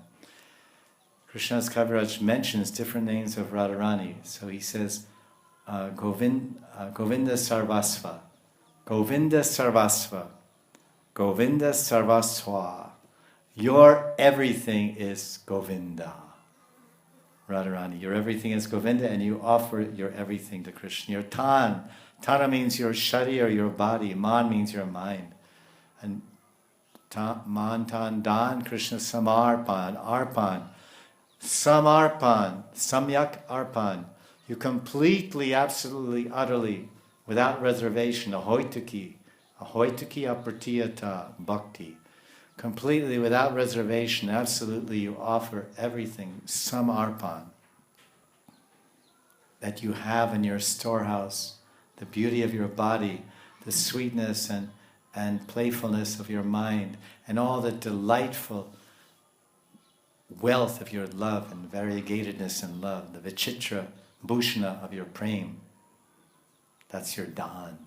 Krishna's Kaviraj mentions different names of Radharani. So he says, Govinda Sarvasva, Govinda Sarvasva, Govinda Sarvaswa. Your everything is Govinda. Radharani, your everything is Govinda, and you offer your everything to Krishna. Your tan. Tana means your shari or your body. Man means your mind. And man, tan, dan, Krishna samarpan, arpan. Samarpan, samyak arpan. You completely, absolutely, utterly, without reservation, ahoituki apratiyata bhakti. Completely, without reservation, absolutely, you offer everything, samarpan, that you have in your storehouse, the beauty of your body, the sweetness and playfulness of your mind, and all the delightful wealth of your love and variegatedness in love, the vichitra bhushana of your prem. That's your dan,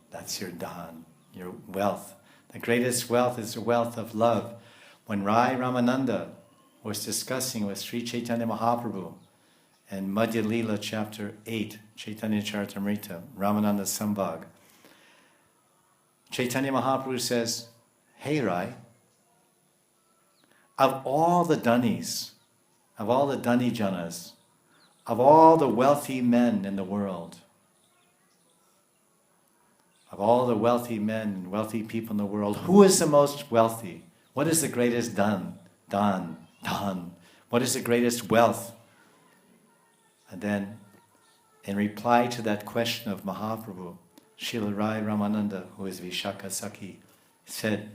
your wealth. The greatest wealth is the wealth of love. When Rai Ramananda was discussing with Sri Chaitanya Mahaprabhu in Madhya Leela chapter 8, Chaitanya Charitamrita, Ramananda Sambhag, Chaitanya Mahaprabhu says, "Hey Rai, of all the Dhanis, of all the Dhani Janas, of all the wealthy men in the world, of all the wealthy men and wealthy people in the world, who is the most wealthy? What is the greatest dan? What is the greatest wealth?" And then, in reply to that question of Mahaprabhu, Srila Rai Ramananda, who is Vishaka Sakhi, said,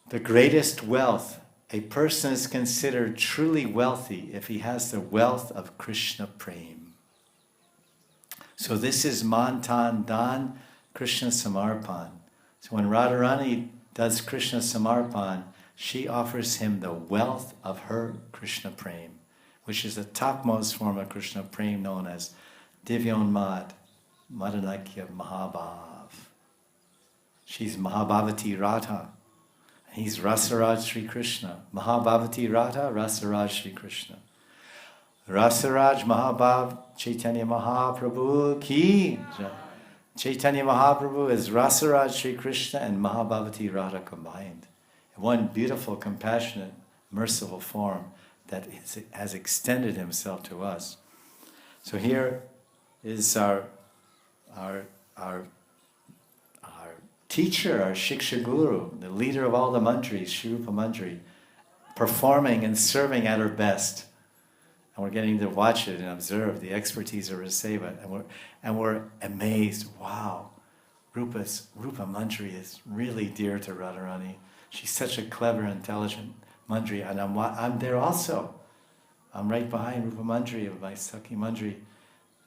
the greatest wealth, a person is considered truly wealthy if he has the wealth of Krishna Prem. So this is Mantan Dan Krishna Samarpan. So when Radharani does Krishna Samarpan, she offers him the wealth of her Krishna Prem, which is the topmost form of Krishna Prem known as Divyonmad, Madanakya Mahabhav. She's Mahabhavati Radha. He's Rasaraj Sri Krishna. Mahabhavati Radha, Rasaraj Sri Krishna. Rasaraj Mahabhav Chaitanya Mahaprabhu ki jai. Chaitanya Mahaprabhu is Rasaraj Sri Krishna and Mahabhavati Radha combined. One beautiful, compassionate, merciful form that has extended himself to us. So here is our teacher, our Shiksha Guru, the leader of all the mantris, Shri Rupa Manjari, performing and serving at her best. And we're getting to watch it and observe the expertise of her seva, and we're amazed. Wow, Rupa Manjari is really dear to Radharani. She's such a clever, intelligent Manjari, and I'm there also. I'm right behind Rupa Manjari of my Sakhi Manjari,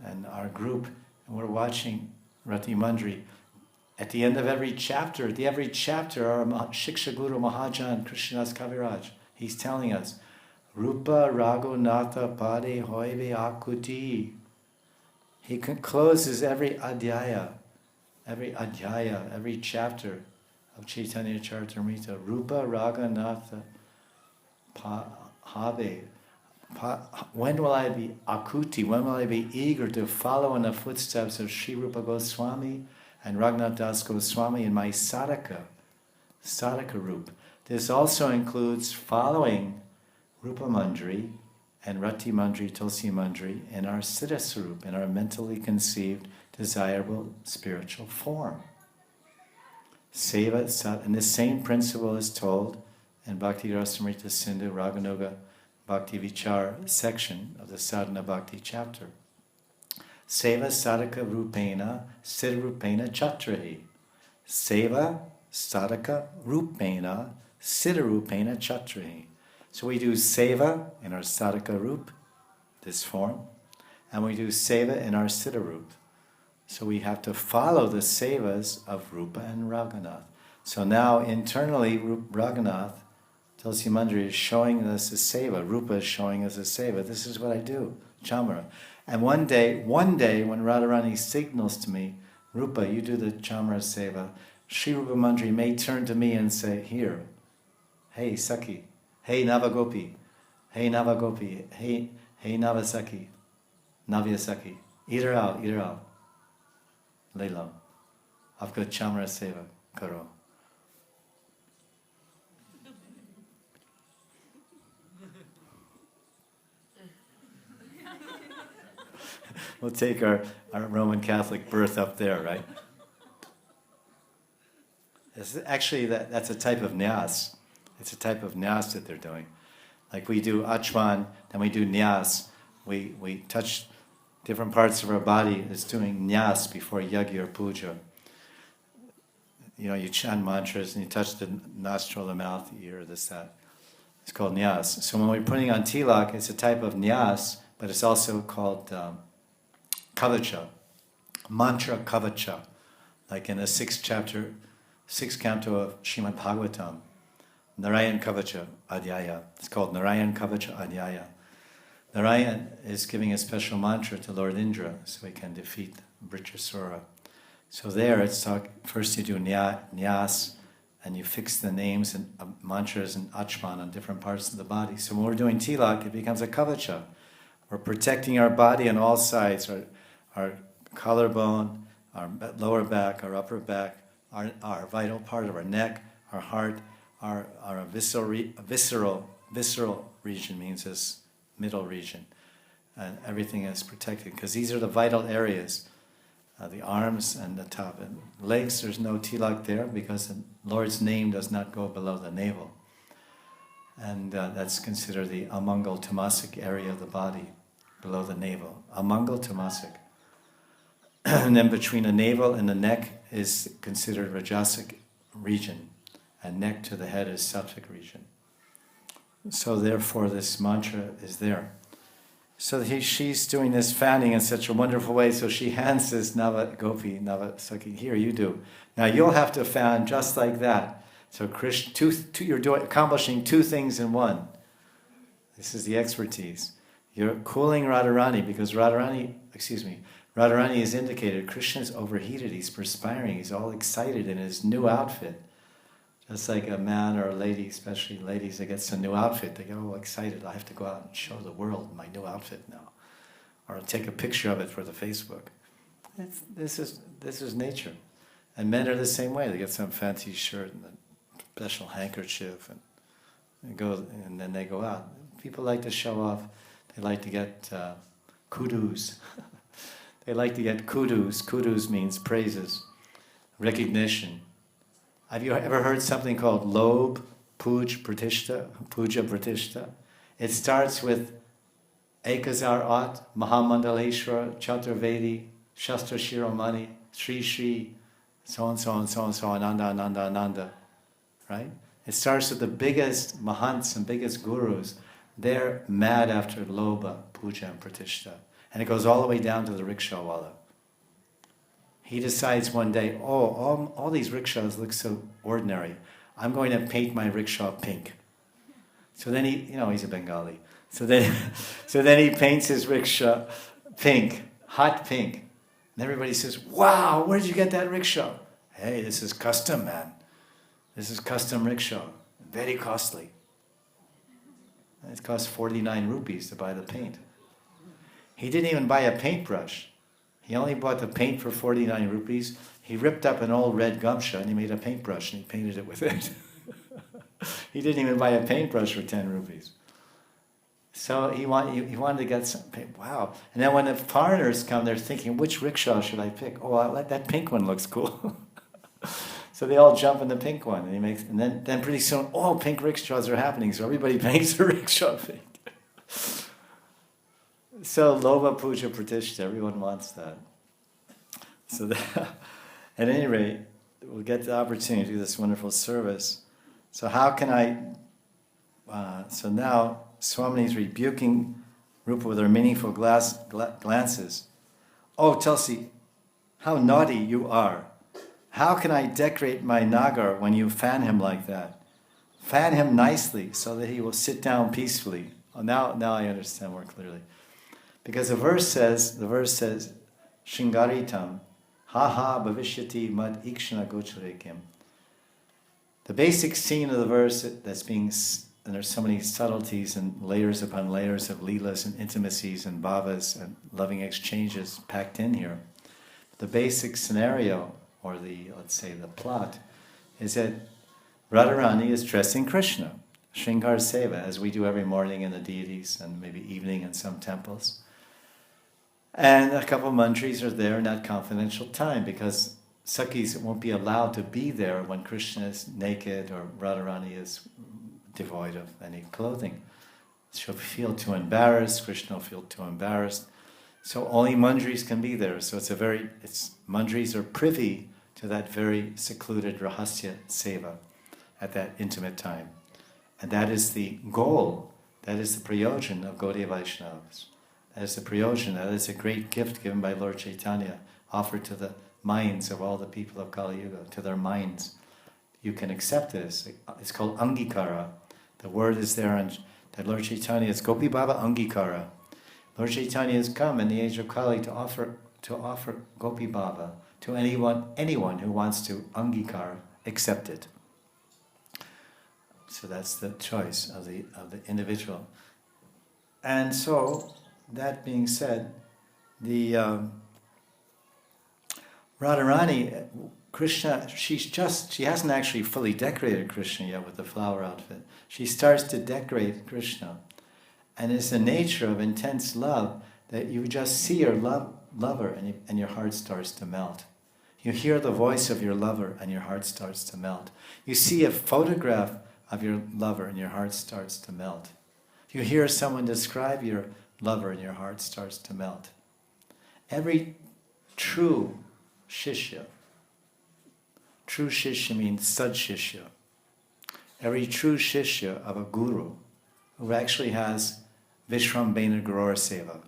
and our group And we're watching Rupa Manjari. At the end of every chapter, our Shiksha Guru Mahajan Krishnadas Kaviraj, he's telling us, Rupa Raghunatha Pade Hoive Akuti. He closes every adhyaya, every chapter of Chaitanya Charitamrita. Rupa Raghunatha Have. When will I be akuti? When will I be eager to follow in the footsteps of Sri Rupa Goswami and Raghunath Das Goswami in my sadhaka Rup? This also includes following Rupa Manjari and Rati Manjari, Tulsi Manjari in our Siddha Swarup, in our mentally conceived, desirable spiritual form. Seva, and the same principle is told in Bhakti Rasamrita Sindhu Raganuga Bhakti Vichar section of the Sadhana Bhakti chapter. Seva sadhaka rupena siddha rupena chatrahi. Seva sadhaka rupena siddha rupena chatrahi. So we do seva in our sadhaka rup, this form, and we do seva in our siddha rup. So we have to follow the sevas of Rupa and Raghunath. So now internally Raghunath, Tulsi Manjari is showing us a seva. Rupa is showing us a seva. This is what I do, chamara. And one day when Radharani signals to me, Rupa, you do the chamara seva, Sri Rupa Manjari may turn to me and say, here, hey Saki, hey Navagopi, hey Navagopi, hey Navasaki, Navyasaki, eat her out, lay low. I've got chamara seva, karo. We'll take our Roman Catholic birth up there, right? Actually, that's a type of nyas. It's a type of nyas that they're doing. Like we do achman, then we do nyas. We touch different parts of our body. It's doing nyas before yagya or puja. You know, you chant mantras and you touch the nostril, the mouth, the ear, this, that. It's called nyas. So when we're putting on tilak, it's a type of nyas, but it's also called kavacha, mantra kavacha, like in the sixth canto of Srimad Bhagavatam, Narayan Kavacha Adhyaya. It's called Narayan Kavacha Adhyaya. Narayan is giving a special mantra to Lord Indra so he can defeat Vritrasura. So there it's first you do nyas and you fix the names and mantras and achman on different parts of the body. So when we're doing tilak, it becomes a kavacha. We're protecting our body on all sides, our collarbone, our lower back, our upper back, our vital part of our neck, our heart, our visceral region means this middle region. And everything is protected because these are the vital areas, the arms and the top. And legs, there's no tilak there because the Lord's name does not go below the navel. And that's considered the amangal tamasic area of the body, below the navel. Amangal tamasic. And then between the navel and the neck is considered rajasic region, and neck to the head is sattvic region. So therefore this mantra is there. So she's doing this fanning in such a wonderful way, so she hands this Nava Gopi, Nava Saki, here you do. Now you'll have to fan just like that. So Krishna, you're accomplishing two things in one. This is the expertise. You're cooling Radharani, because Radharani is indicated, Krishna is overheated, he's perspiring, he's all excited in his new outfit. Just like a man or a lady, especially ladies that gets a new outfit, they get all excited, I have to go out and show the world my new outfit now. Or take a picture of it for the Facebook. This is nature. And men are the same way, they get some fancy shirt and a special handkerchief and then they go out. People like to show off, they like to get kudos. They like to get kudos. Kudos means praises, recognition. Have you ever heard something called Lob Puja Pratishta? It starts with Ekazar At, Mahamandaleshwar, Chaturvedi, Shastra Shiromani, Sri Sri, so and so and so and so, Ananda. Right? It starts with the biggest Mahants and biggest gurus. They're mad after Loba, Puja and Pratishta. And it goes all the way down to the rickshawala. he decides one day, all these rickshaws look so ordinary. I'm going to paint my rickshaw pink. So then he's a Bengali. So then he paints his rickshaw pink, hot pink. And everybody says, wow, where did you get that rickshaw? Hey, this is custom, man. This is custom rickshaw. Very costly. It costs 49 rupees to buy the paint. He didn't even buy a paintbrush. He only bought the paint for 49 rupees. He ripped up an old red gumsha and he made a paintbrush and he painted it with it. He didn't even buy a paintbrush for 10 rupees. So he wanted to get some paint. Wow. And then when the foreigners come, they're thinking, which rickshaw should I pick? Oh, that pink one looks cool. So they all jump in the pink one. And then pretty soon, pink rickshaws are happening. So everybody paints a rickshaw pink. So Lova Puja Pratishta, everyone wants that. So at any rate, we'll get the opportunity to do this wonderful service. So how can so now Swamini is rebuking Rupa with her meaningful glances. Oh, Tulsi, how naughty you are. How can I decorate my Nagar when you fan him like that? Fan him nicely so that he will sit down peacefully. Oh, now I understand more clearly. Because the verse says, Shingaritam, ha bhavishyati mad ikshana gocharekim. The basic scene of the verse that's being, and there's so many subtleties and layers upon layers of leelas and intimacies and bhavas and loving exchanges packed in here. The basic scenario, or let's say the plot, is that Radharani is dressing Krishna, Shringar Seva, as we do every morning in the deities and maybe evening in some temples. And a couple of mantris are there in that confidential time because Sakhis won't be allowed to be there when Krishna is naked or Radharani is devoid of any clothing. She'll feel too embarrassed, Krishna will feel too embarrassed. So only mantris can be there. So mantris are privy to that very secluded rahasya seva at that intimate time. And that is the goal, that is the prayojan of Gaudiya Vaishnavas. That is the prayojan, that is a great gift given by Lord Chaitanya, offered to the minds of all the people of Kali Yuga, to their minds. You can accept this. It's called Angikara. The word is there, and that Lord Chaitanya is Gopi Baba Angikara. Lord Chaitanya has come in the age of Kali to offer Gopi Baba to anyone who wants to Angikara, accept it. So that's the choice of the individual. And so, that being said, the Radharani, Krishna, she hasn't actually fully decorated Krishna yet with the flower outfit. She starts to decorate Krishna. And it's the nature of intense love that you just see your lover and your heart starts to melt. You hear the voice of your lover and your heart starts to melt. You see a photograph of your lover and your heart starts to melt. You hear someone describe your lover and your heart starts to melt. Every true shishya means sad shishya. Every true shishya of a guru who actually has Vishrambena Gurura Seva.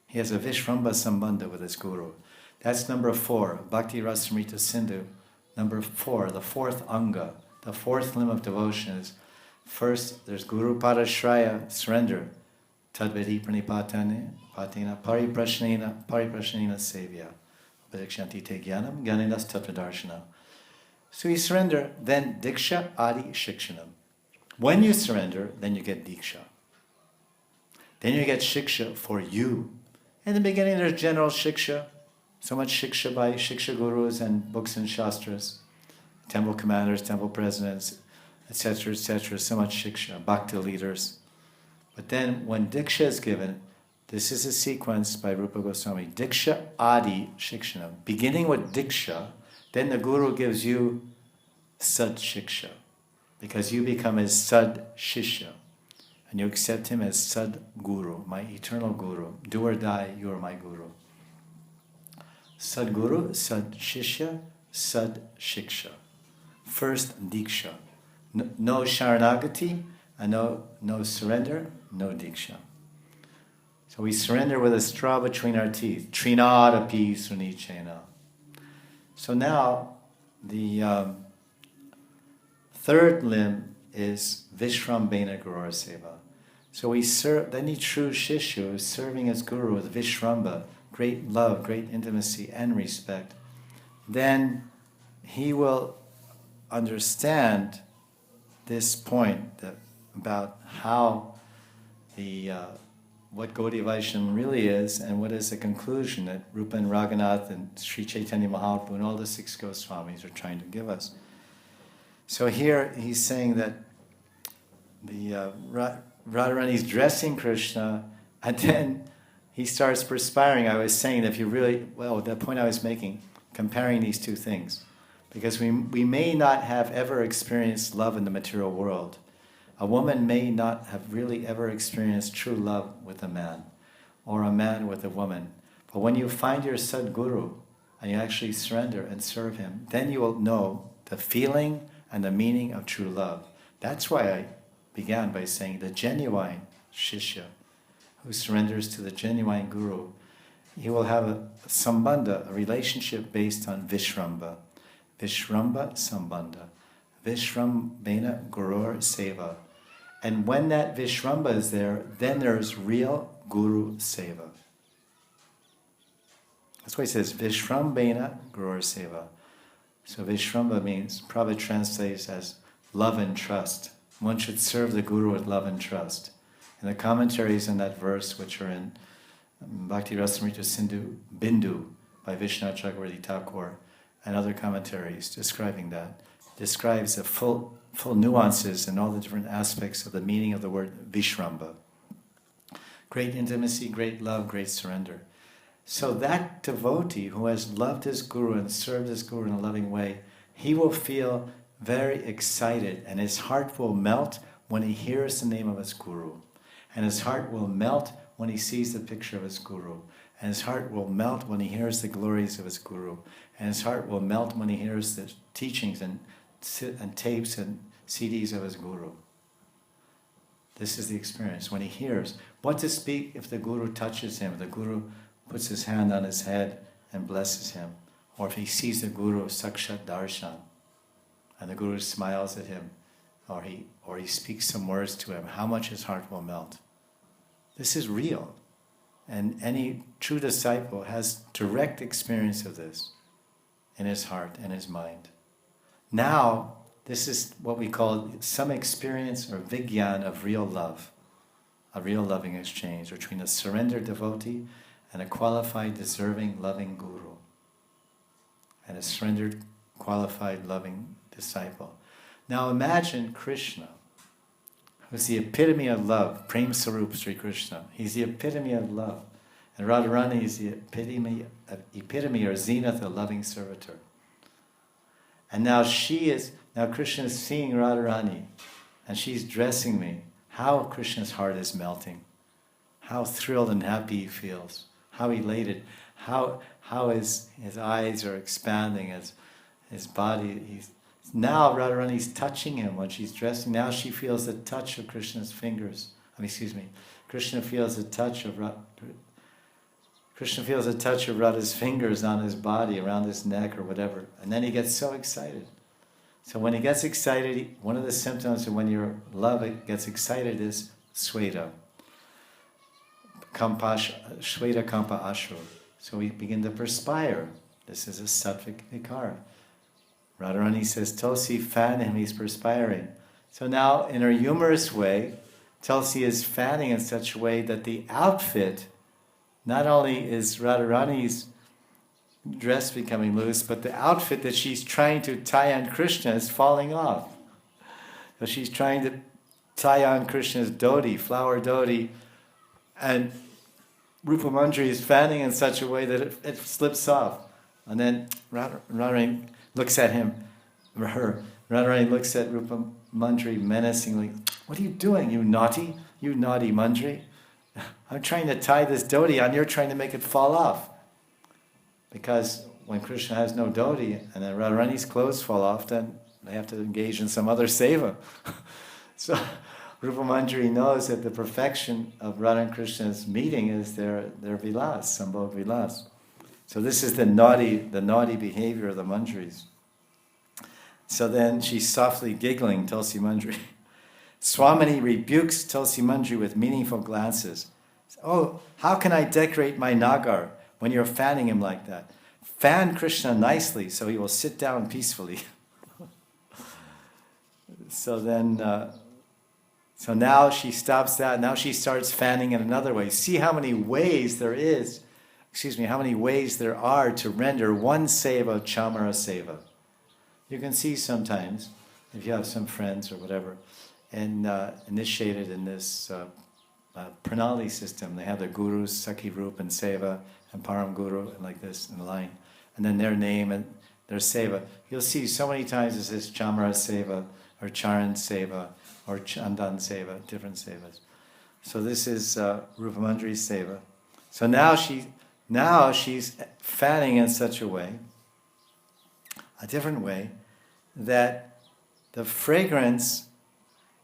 He has a Vishramba Sambandha with his guru. That's number 4, Bhakti Rasamrita Sindhu. Number 4, the fourth anga, the fourth limb of devotion is, first there's Guru Padashraya, surrender. Tadvedi pranipatane, patina pariprashnena sevya. Padikshanti te jnanam, jnaninas tattvadarshana. So you surrender, then diksha adi shikshanam. When you surrender, then you get diksha. Then you get shiksha for you. In the beginning there's general shiksha, so much shiksha by shiksha gurus and books and shastras, temple commanders, temple presidents, etc., so much shiksha, bhakti leaders. But then when diksha is given, this is a sequence by Rupa Goswami, diksha adi shikshanam. Beginning with diksha, then the guru gives you sad shiksha, because you become his sad shishya. And you accept him as Sad Guru, my eternal Guru. Do or die, you are my Guru. Sad Guru, Sad Shishya, Sad Shiksha. First Diksha. No Sharanagati, and no surrender, no Diksha. So we surrender with a straw between our teeth. Trinadapi Sunichena. So now, the third limb is Vishrambena Gurur Seva. So we serve, any true Shishya is serving as Guru with Vishramba, great love, great intimacy and respect. Then he will understand this point about how what Gaudiya Vaishnava really is, and what is the conclusion that Rupa and Raghunath and Sri Chaitanya Mahaprabhu and all the 6 Goswamis are trying to give us. So here he's saying that the Radharani's dressing Krishna, and then he starts perspiring. I was saying that if you really, the point I was making, comparing these two things, because we may not have ever experienced love in the material world. A woman may not have really ever experienced true love with a man, or a man with a woman. But when you find your Sadguru, and you actually surrender and serve him, then you will know the feeling and the meaning of true love. That's why I began by saying the genuine Shishya, who surrenders to the genuine Guru, he will have a sambandha, a relationship based on Vishramba. Vishramba sambandha. Vishrambena Gurur Seva. And when that Vishramba is there, then there's real Guru Seva. That's why he says Vishrambena Gurur Seva. So Vishramba means, Prabhupada translates as love and trust. One should serve the Guru with love and trust. And the commentaries on that verse, which are in Bhakti Rasamrita Sindhu Bindu by Vishnu Chakravarti Thakur, and other commentaries describing that, describes the full nuances and all the different aspects of the meaning of the word Vishramba. Great intimacy, great love, great surrender. So that devotee who has loved his Guru and served his Guru in a loving way, he will feel very excited, and his heart will melt when he hears the name of his Guru. And his heart will melt when he sees the picture of his Guru. And his heart will melt when he hears the glories of his Guru. And his heart will melt when he hears the teachings and tapes and CDs of his Guru. This is the experience. When he hears, what to speak if the Guru touches him, if the Guru puts his hand on his head and blesses him, or if he sees the Guru Sakshat Darshan, and the Guru smiles at him, or he speaks some words to him, how much his heart will melt. This is real. And any true disciple has direct experience of this in his heart and his mind. Now, this is what we call some experience or vigyan of real love, a real loving exchange between a surrendered devotee and a qualified, deserving, loving Guru, and a surrendered, qualified, loving disciple. Now imagine Krishna, who's the epitome of love, Prem Sarup Sri Krishna. He's the epitome of love. And Radharani is the epitome or zenith of loving servitor. And now Krishna is seeing Radharani, and she's dressing me. How Krishna's heart is melting. How thrilled and happy he feels. How elated. How his eyes are expanding, his body. Now Radharani's touching him when she's dressing. Now she feels the touch of Krishna's fingers. Krishna feels the touch of Radha's fingers on his body, around his neck or whatever. And then he gets so excited. So when he gets excited, one of the symptoms of when your love gets excited is sweta. Sweta kampa ashur. So we begin to perspire. This is a sattvic vikara. Radharani says, Tulsi, fan him, he's perspiring. So now, in her humorous way, Tulsi is fanning in such a way that the outfit, not only is Radharani's dress becoming loose, but the outfit that she's trying to tie on Krishna is falling off. So she's trying to tie on Krishna's dhoti, flower dhoti, and Rupa Manjari is fanning in such a way that it slips off. And then Radharani looks at him, Radharani looks at Rupa Manjari menacingly. What are you doing, you naughty Manjari? I'm trying to tie this dhoti on, you're trying to make it fall off. Because when Krishna has no dhoti and then Radharani's clothes fall off, then they have to engage in some other seva. So Rupa Manjari knows that the perfection of Radha and Krishna's meeting is their vilas, sambhog vilas. So this is the naughty behavior of the Manjaris. So then she's softly giggling, Tulsi Manjari. Swamini rebukes Tulsi Manjari with meaningful glances. Oh, how can I decorate my Nagar when you're fanning him like that? Fan Krishna nicely so he will sit down peacefully. So then, so now she stops that. Now she starts fanning in another way. See how many ways there are to render one seva chamara seva. You can see sometimes, if you have some friends or whatever, and initiated in this pranali system, they have their gurus, Sakhi Rup and Seva, and Param Guru, and like this in a line, and then their name and their seva. You'll see so many times it says chamara seva, or charan seva, or chandan seva, different sevas. So this is Rupa Manjari's seva. So now she's fanning in such a way, a different way, that the fragrance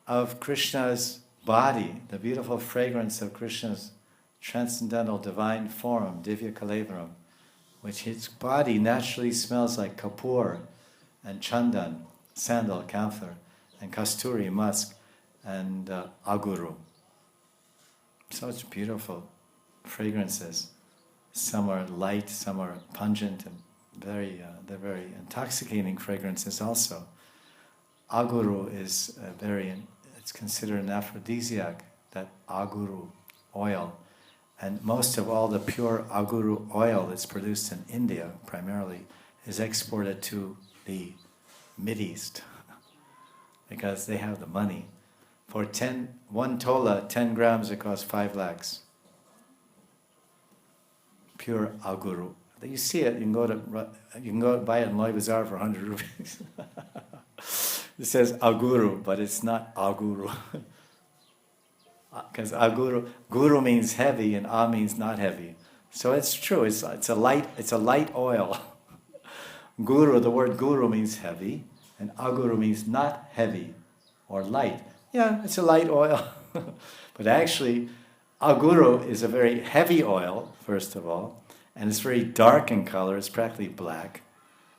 of Krishna's body, the beautiful fragrance of Krishna's transcendental divine form, Divya Kalevaram, which his body naturally smells like kapur and chandan, sandal, camphor, and kasturi, musk, and aguru. Such beautiful fragrances. Some are light, some are pungent, and they're very intoxicating fragrances also. Aguru is it's considered an aphrodisiac, that aguru oil. And most of all the pure aguru oil that's produced in India, primarily, is exported to the Mideast, because they have the money. For 1 tola, 10 grams, it costs 5 lakhs. Pure aguru. You see it, you can go buy it in Loy Bazaar for 100 rupees. It says aguru, but it's not aguru. Because guru means heavy and a means not heavy. So it's true, it's a light oil. Guru, the word guru means heavy, and aguru means not heavy or light. Yeah, it's a light oil. But actually, aguru is a very heavy oil, first of all, and it's very dark in color, it's practically black,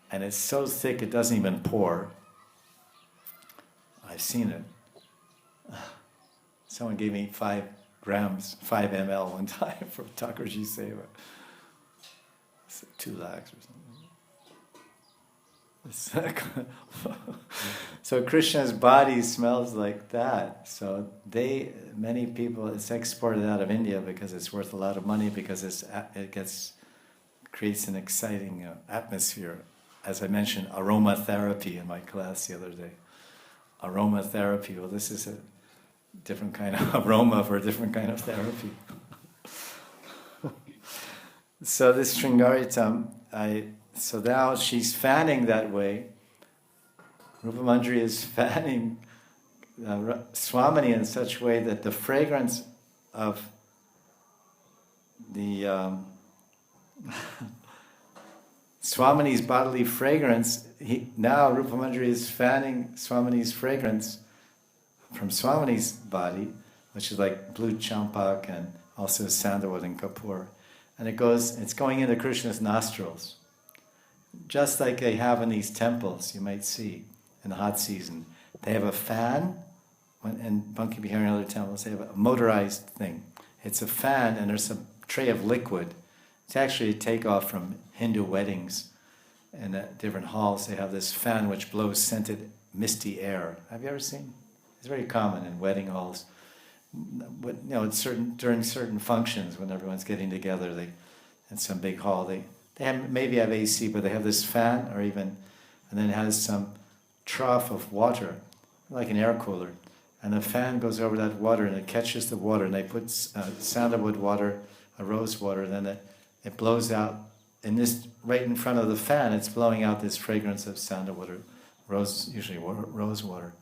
and it's so thick it doesn't even pour. I've seen it. Someone gave me 5 grams, 5 ml one time for Thakurji Seva. It's 2 lakhs or something. So Krishna's body smells like that. So many people, it's exported out of India because it's worth a lot of money, because it creates an exciting atmosphere. As I mentioned, aromatherapy in my class the other day. Aromatherapy, well, this is a different kind of aroma for a different kind of therapy. So this Sringaritam, so now she's fanning that way. Rupa Manjari is fanning Swamini in such a way that the fragrance of the Swamini's bodily fragrance, now Rupa Manjari is fanning Swamini's fragrance from Swamini's body, which is like blue champak and also sandalwood and kapur. And it's going into Krishna's nostrils. Just like they have in these temples, you might see, in the hot season. They have a fan, and Banki Bihari and other temples, they have a motorized thing. It's a fan, and there's a tray of liquid. It's actually a takeoff from Hindu weddings. And at different halls, they have this fan which blows scented, misty air. Have you ever seen? It's very common in wedding halls. During certain functions, when everyone's getting together, in some big hall, they maybe have AC, but they have this fan, and then it has some trough of water, like an air cooler, and the fan goes over that water and it catches the water, and they put sandalwood water, rose water, and then it blows out. Right in front of the fan, it's blowing out this fragrance of sandalwood or usually rose water.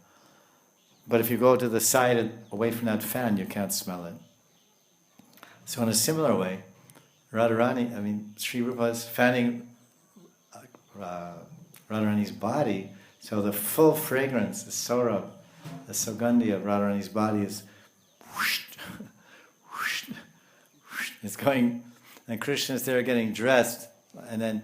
But if you go to the side and away from that fan, you can't smell it. So in a similar way, Sri Rupa is fanning Radharani's body, so the full fragrance, the saurabh, the sugandhi of Radharani's body is whoosh, whoosh, whoosh. It's going, and Krishna is there getting dressed and then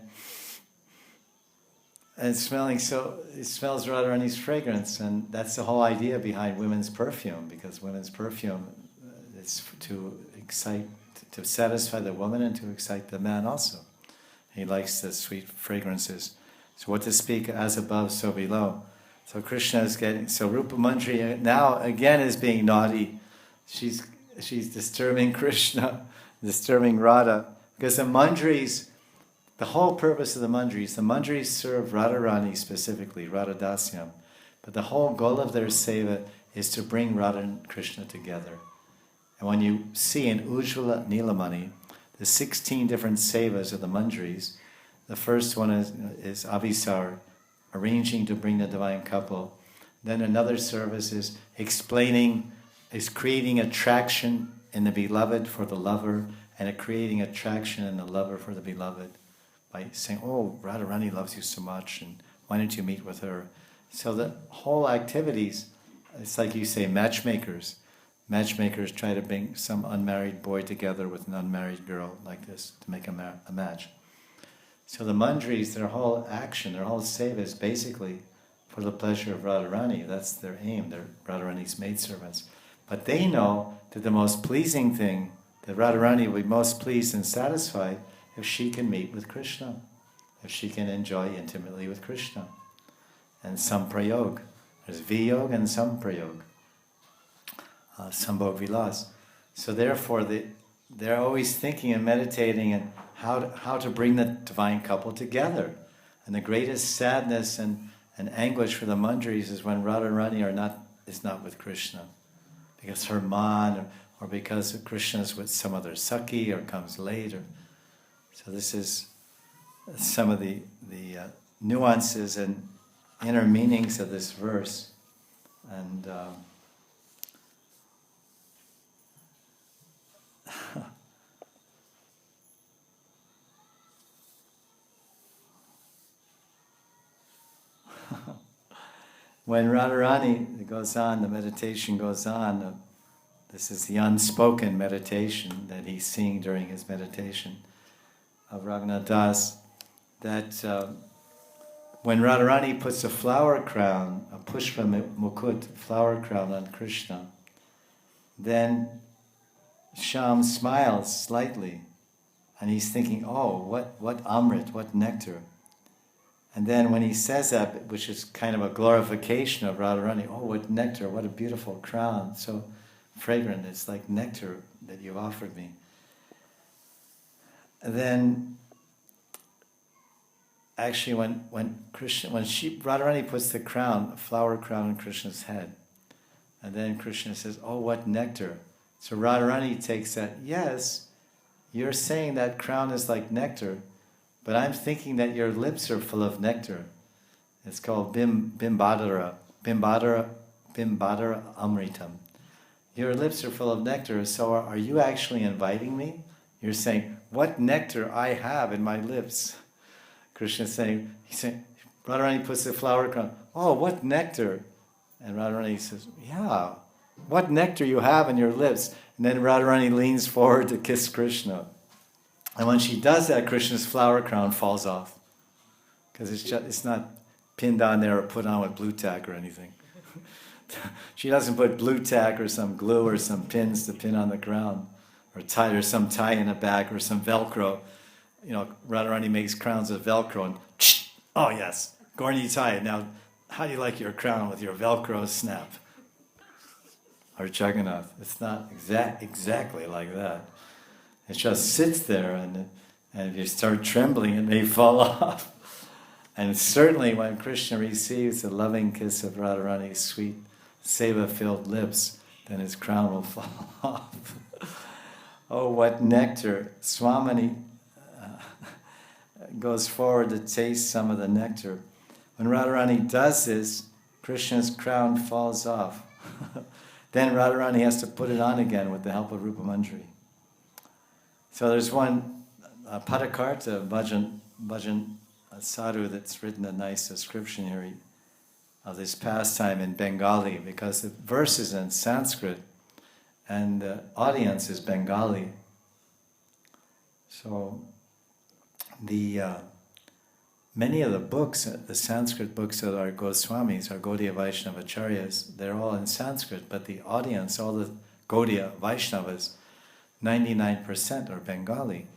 and smelling, so it smells Radharani's fragrance, and that's the whole idea behind women's perfume, because women's perfume is to excite, to satisfy the woman and to excite the man also. He likes the sweet fragrances. So what to speak, as above, so below. So Krishna is getting, so Rupa Manjari now again is being naughty. She's disturbing Krishna, disturbing Radha, because the Manjaris, the whole purpose of the Manjaris serve Radharani specifically, Radha Dasyam, but the whole goal of their seva is to bring Radha and Krishna together. And when you see in Ujjvala Nilamani, the 16 different sevas of the Manjaris, the first one is Avisar, arranging to bring the divine couple. Then another service is creating attraction in the beloved for the lover, and creating attraction in the lover for the beloved, by saying, oh, Radharani loves you so much, and why don't you meet with her? So the whole activities, it's like you say, matchmakers. Matchmakers try to bring some unmarried boy together with an unmarried girl like this to make a match. So the Manjaris, their whole action, their whole seva is basically for the pleasure of Radharani. That's their aim. They're Radharani's maidservants. But they know that the most pleasing thing, that Radharani will be most pleased and satisfied if she can meet with Krishna, if she can enjoy intimately with Krishna. And samprayog. There's viyog and samprayog. Sambhog vilas. So therefore, they're always thinking and meditating and how to bring the divine couple together. And the greatest sadness and anguish for the Manjaris is when Radharani is not with Krishna, because her man, or because Krishna is with some other Sakhi or comes late. So this is some of the nuances and inner meanings of this verse. And when Radharani goes on, the meditation goes on, this is the unspoken meditation that he's seeing during his meditation of Raghunath Das, that when Radharani puts a flower crown, a pushpa mukut, flower crown on Krishna, then Shyam smiles slightly, and he's thinking, oh, what amrit, what nectar. And then when he says that, which is kind of a glorification of Radharani, oh, what nectar, what a beautiful crown, so fragrant, it's like nectar that you offered me. And then, actually, when Radharani puts the crown, a flower crown on Krishna's head, and then Krishna says, oh, what nectar. So Radharani takes that, yes, you're saying that crown is like nectar, but I'm thinking that your lips are full of nectar. It's called bimbadara amritam. Your lips are full of nectar, so are you actually inviting me? You're saying, what nectar I have in my lips? Krishna's saying, Radharani puts the flower crown, oh, what nectar? And Radharani says, yeah, what nectar you have in your lips. And then Radharani leans forward to kiss Krishna. And when she does that, Krishna's flower crown falls off. Because it's not pinned on there or put on with blue tack or anything. She doesn't put blue tack or some glue or some pins to pin on the crown, or some tie in a bag or some Velcro. You know, Radharani makes crowns of Velcro and oh yes, Gorni tie. Now, how do you like your crown with your Velcro snap? Or Jagannath. It's not exactly like that. It just sits there, and if you start trembling, it may fall off. And certainly when Krishna receives the loving kiss of Radharani's sweet, seva-filled lips, then his crown will fall off. Oh, what nectar! Swamini goes forward to taste some of the nectar. When Radharani does this, Krishna's crown falls off. Then Radharani has to put it on again with the help of Rupa Manjari. So there's one Padakarta bhajan sadhu that's written a nice description here of this pastime in Bengali, because the verse is in Sanskrit and the audience is Bengali. So the many of the books, the Sanskrit books of our Goswamis, our Gaudiya Vaishnava Acharyas, they're all in Sanskrit, but the audience, all the Gaudiya Vaishnavas, 99% are Bengali.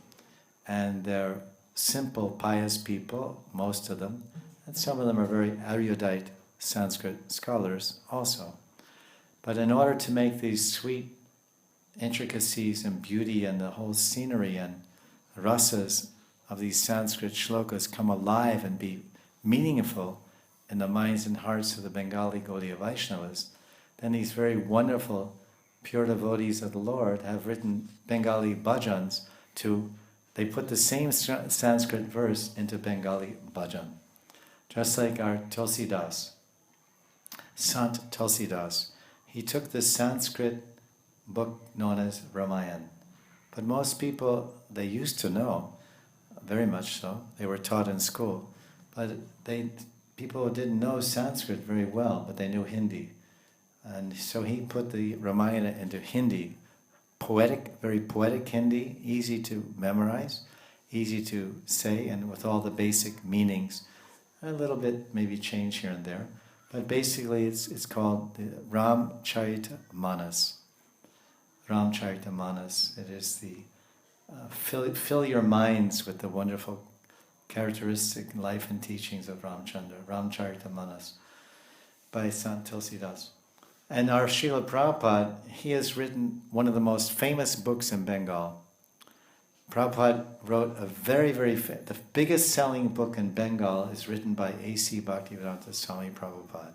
And they're simple, pious people, most of them, and some of them are very erudite Sanskrit scholars also. But in order to make these sweet intricacies and beauty and the whole scenery and rasas of these Sanskrit shlokas come alive and be meaningful in the minds and hearts of the Bengali Gaudiya Vaishnavas, then these very wonderful, pure devotees of the Lord have written Bengali bhajans they put the same Sanskrit verse into Bengali bhajan. Just like our Tulsidas, Sant Tulsidas, he took the Sanskrit book known as Ramayana. But most people, they used to know, very much so, they were taught in school, but people didn't know Sanskrit very well, but they knew Hindi. And so he put the Ramayana into Hindi, poetic, very poetic Hindi, easy to memorize, easy to say, and with all the basic meanings. A little bit maybe change here and there, but basically it's called the Ramcharitamanas. Ramcharitamanas. It is the fill your minds with the wonderful characteristic life and teachings of Ramchandra, Ramcharitamanas, by Sant Tulsidas. And our Srila Prabhupada, he has written one of the most famous books in Bengal. Prabhupada wrote a the biggest selling book in Bengal is written by A.C. Bhaktivedanta Swami Prabhupada.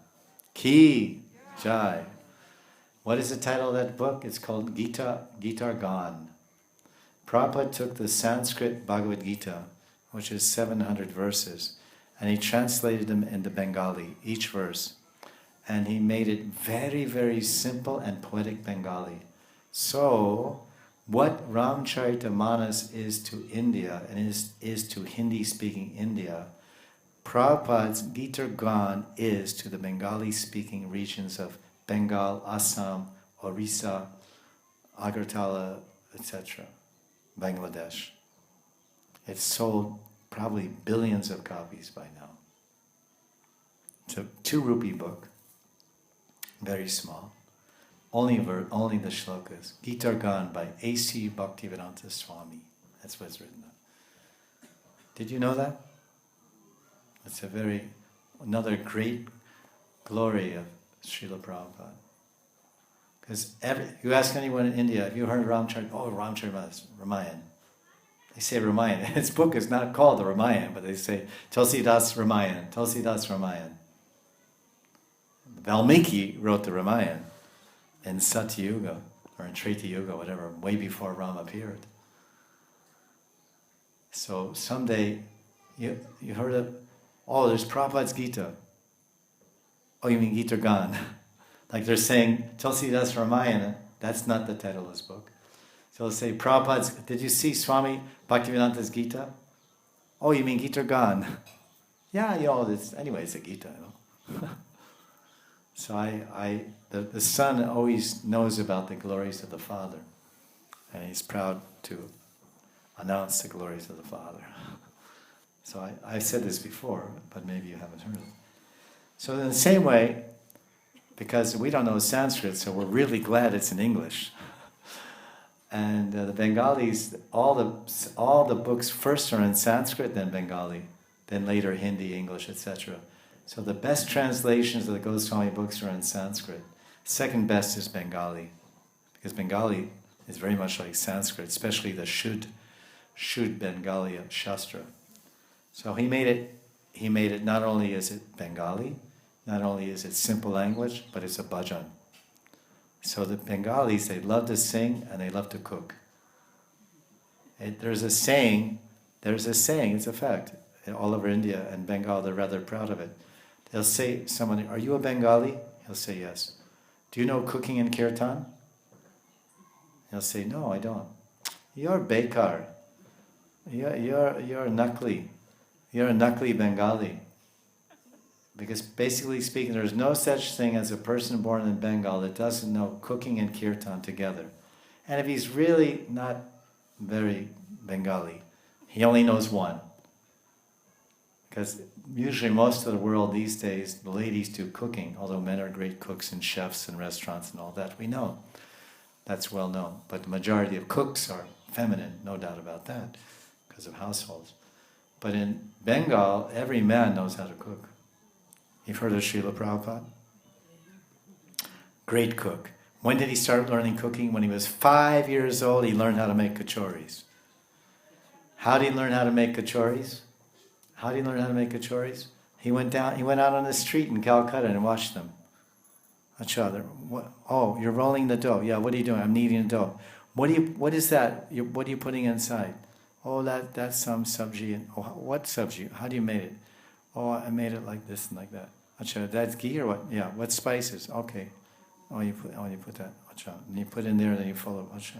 Ki Jai. What is the title of that book? It's called Gita Gan. Prabhupada took the Sanskrit Bhagavad Gita, which is 700 verses, and he translated them into Bengali, each verse. And he made it very, very simple and poetic Bengali. So, what Ramcharitamanas is to India and is to Hindi-speaking India, Prabhupada's Gita Gan is to the Bengali-speaking regions of Bengal, Assam, Orissa, Agartala, etc., Bangladesh. It's sold probably billions of copies by now. It's a 2 rupee book. Very small. Only the shlokas. Gita Gan by A.C. Bhaktivedanta Swami. That's what's written on. Did you know that? It's another great glory of Srila Prabhupada. Because you ask anyone in India, have you heard Ramcharitamanas, Ramayana? They say Ramayana. His book is not called the Ramayana, but they say Tulsidas Ramayana, Tulsidas Ramayana. Valmiki wrote the Ramayana in Satyuga, or in Treta Yuga, whatever, way before Rama appeared. So someday, you heard of, there's Prabhupada's Gita. Oh, you mean Gita Gan? Like they're saying, Tulsidas Ramayana, that's not the title of his book. So they'll say, Prabhupada's, did you see Swami Bhaktivedanta's Gita? Oh, you mean Gita Gan? Yeah, anyway, it's a Gita. So the son always knows about the glories of the father, and he's proud to announce the glories of the father. So I've said this before, but maybe you haven't heard it. So in the same way, because we don't know Sanskrit, so we're really glad it's in English. And the Bengalis, all the books first are in Sanskrit, then Bengali, then later Hindi, English, etc. So the best translations of the Goswami books are in Sanskrit. Second best is Bengali, because Bengali is very much like Sanskrit, especially the Shuddh Bengali of Shastra. So he made it, not only is it Bengali, not only is it simple language, but it's a bhajan. So the Bengalis, they love to sing and they love to cook. There's a saying, it's a fact. All over India and Bengal, they're rather proud of it. They'll say, someone, are you a Bengali? He'll say, yes. Do you know cooking in kirtan? He'll say, no, I don't. You're bekar. You're nakli. You're a nakli Bengali. Because basically speaking, there's no such thing as a person born in Bengal that doesn't know cooking and kirtan together. And if he's really not very Bengali, he only knows one. Because usually most of the world these days, the ladies do cooking, although men are great cooks and chefs and restaurants and all that, we know. That's well known. But the majority of cooks are feminine, no doubt about that, because of households. But in Bengal, every man knows how to cook. You've heard of Srila Prabhupada? Great cook. When did he start learning cooking? When he was 5 years old, he learned how to make kachoris. How did he learn how to make kachoris? How did he learn how to make kachoris? He went out on the street in Calcutta and watched them. Acha, oh, you're rolling the dough. Yeah, what are you doing? I'm kneading the dough. What is that? What are you putting inside? Oh, that's some sabji. Oh, what sabji? How do you make it? Oh, I made it like this and like that. Acha, that's ghee or what? Yeah, what spices? Okay. Oh, you put that. Acha. And you put in there, then you follow. Acha.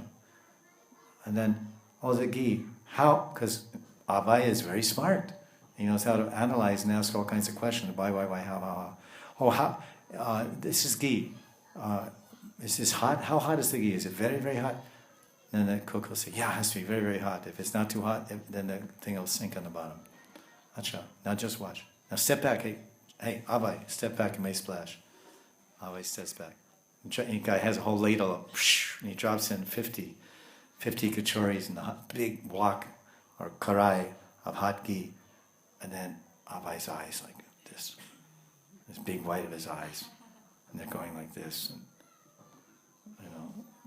And then, oh, the ghee. How? Because Abhay is very smart. He knows how to analyze and ask all kinds of questions. Why, how. Oh, how? This is ghee. Is this hot? How hot is the ghee? Is it very, very hot? Then the cook will say, yeah, it has to be very, very hot. If it's not too hot, then the thing will sink on the bottom. Acha. Now just watch. Now step back. Hey, Abhay, step back and may splash. Abhay steps back. The guy has a whole ladle, and he drops in 50 kachoris in a big wok or karai of hot ghee. And then Abhay's eyes like this big white of his eyes, and they're going like this, and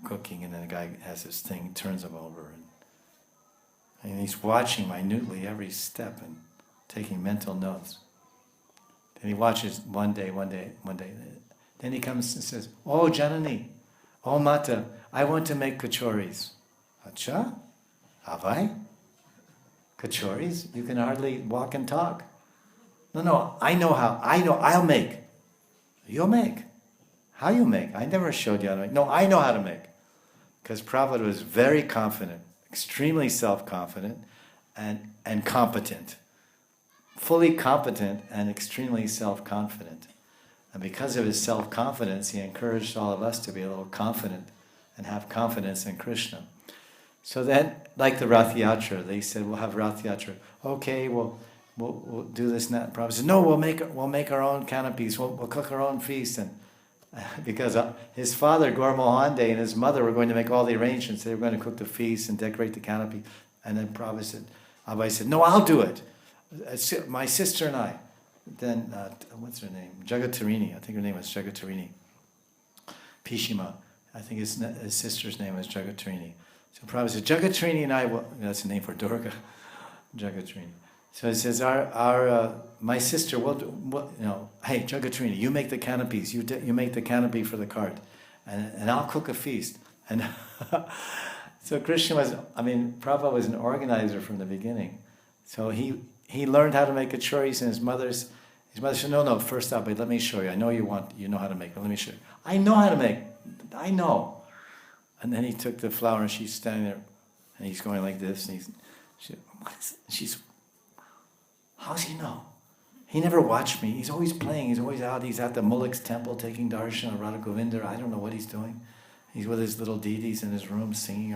cooking. And then the guy has this thing, turns him over, and he's watching minutely every step and taking mental notes. Then he watches one day. Then he comes and says, "Oh Janani, oh Mata, I want to make kachoris." Acha, Abhay? Kachoris? You can hardly walk and talk. No, I know how. I'll make. You'll make. How you make? I never showed you how to make. No, I know how to make. Because Prabhupada was very confident, extremely self-confident, and competent. Fully competent and extremely self-confident. And because of his self-confidence, he encouraged all of us to be a little confident and have confidence in Krishna. So then, like the Rath Yatra, they said, we'll have Rath Yatra. Okay, we'll do this and that. Prabhupada said, no, we'll make our own canopies. We'll cook our own feast. And because his father, Gaur Mohande, and his mother were going to make all the arrangements. They were going to cook the feast and decorate the canopy. And then Abhay said, no, I'll do it. My sister and I. Then, what's her name? Jagatarini. I think her name was Jagatarini. Pishima. I think his sister's name was Jagatarini. So Prabhupada said, Jagatarini and I will, that's the name for Durga, Jagatarini. So he says, my sister, hey, Jagatarini, you make the canopies, you make the canopy for the cart, and I'll cook a feast. And so Prabhupada was an organizer from the beginning. So he learned how to make kachoris, and his mother said, no, first up, let me show you. I know you know how to make, but let me show you. I know how to make, I know. And then he took the flour, and she's standing there, and he's going like this, and she's, how's he know? He never watched me. He's always playing. He's always out. He's at the Mullik's temple taking darshan of Radha Govinda. I don't know what he's doing. He's with his little deities in his room singing.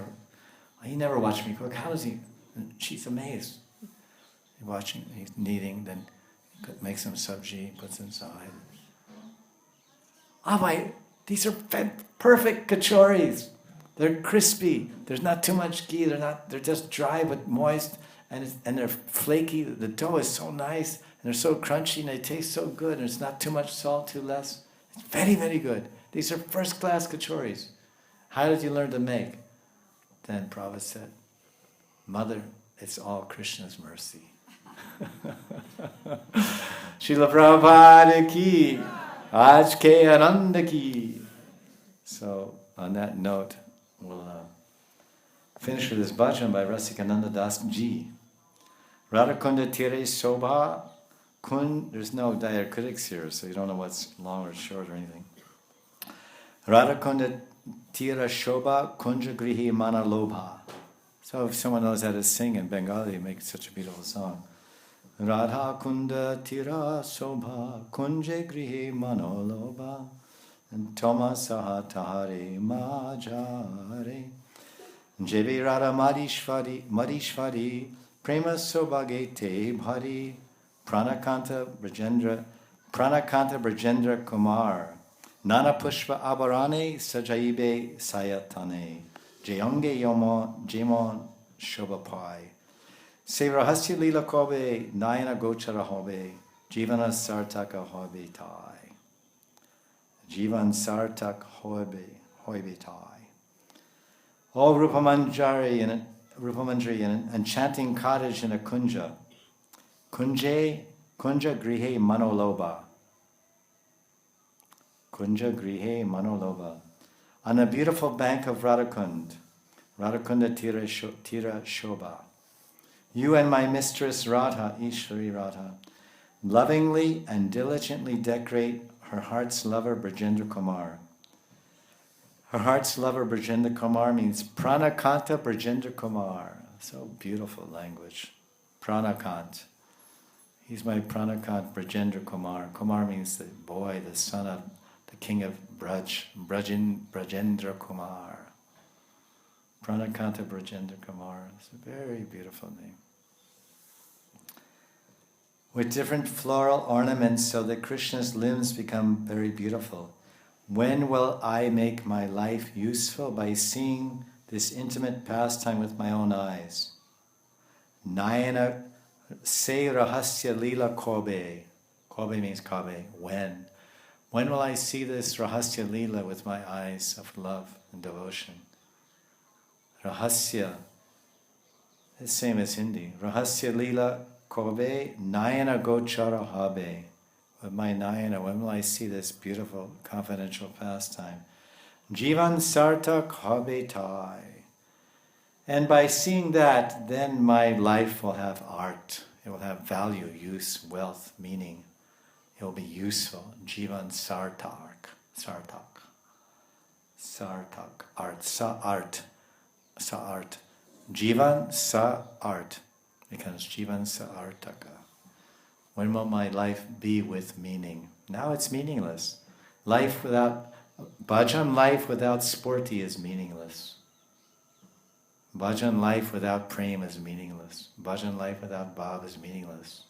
He never watched me cook. How does he? And she's amazed. He's watching. He's kneading. Then makes some sabji, puts inside. Abhay, these are perfect kachoris. They're crispy. There's not too much ghee. They're just dry but moist, and they're flaky. The dough is so nice, and they're so crunchy, and they taste so good. And it's not too much salt, too less. It's very, very good. These are first-class kachoris. How did you learn to make? Then Prabhupada said, Mother, it's all Krishna's mercy. Srila Prabhupada ki, Aaj ke Ananda ki. So, on that note, we'll finish with this bhajan by Rasikananda Das Ji. Radhakunda Tire Sobha Kun, there's no diacritics here, so you don't know what's long or short or anything. Radhakunda Tira Shobha Kunja Grihi Mana Lobha. So if someone knows how to sing in Bengali, it makes such a beautiful song. Radha Kunda Tira Sobha Kunja Grihi Mana Lobha and Toma Saha Tahare Majare Jebi Radha Marishvari Prema Sobhagete Bhari Pranakanta Brajendra Kumar, Nana Pushpa Abarane Sajaibe Sayatane, Jayonge Yomo Jemon Shobapai, Sevrahasya Lila Kobe, Nayana Gochara Hobe, Jivana Sartaka Hobe Tai. Jivan Sartak Hobe Tai. Oh, Rupa Manjari in an enchanting cottage in a kunja. Kunja Grihe Manoloba. Kunja Grihe Manoloba. On a beautiful bank of Radhakund. Radhakunda Tira Shobha. You and my mistress Radha, Ishwari Radha, lovingly and diligently decorate her heart's lover Brajendra Kumar. Her heart's lover Brajendra Kumar means Pranakanta Brajendra Kumar. So beautiful language. Pranakant. He's my Pranakant Brajendra Kumar. Kumar means the boy, the son of the king of Brajendra Kumar. Pranakanta Brajendra Kumar. It's a very beautiful name. With different floral ornaments so that Krishna's limbs become very beautiful. When will I make my life useful? By seeing this intimate pastime with my own eyes. Nayana Se Rahasya Lila Kobe. Kobe means Kabe. When? When will I see this Rahasya Lila with my eyes of love and devotion? Rahasya. It's the same as Hindi. Rahasya Lila Kobe Nayana Gochara Habe. With my Nayana, when will I see this beautiful confidential pastime? Jivan Sartak Habe Tai. And by seeing that, then my life will have art. It will have value, use, wealth, meaning. It will be useful. Jivan Sartak. Sartak. Sartak. Art. Sa-art. Sa-art. Jivan Sa-art. Becomes Jivan Sa-artaka. When will my life be with meaning? Now it's meaningless. Life without, bhajan life without sporty is meaningless. Bhajan life without prem is meaningless. Bhajan life without bhav is meaningless.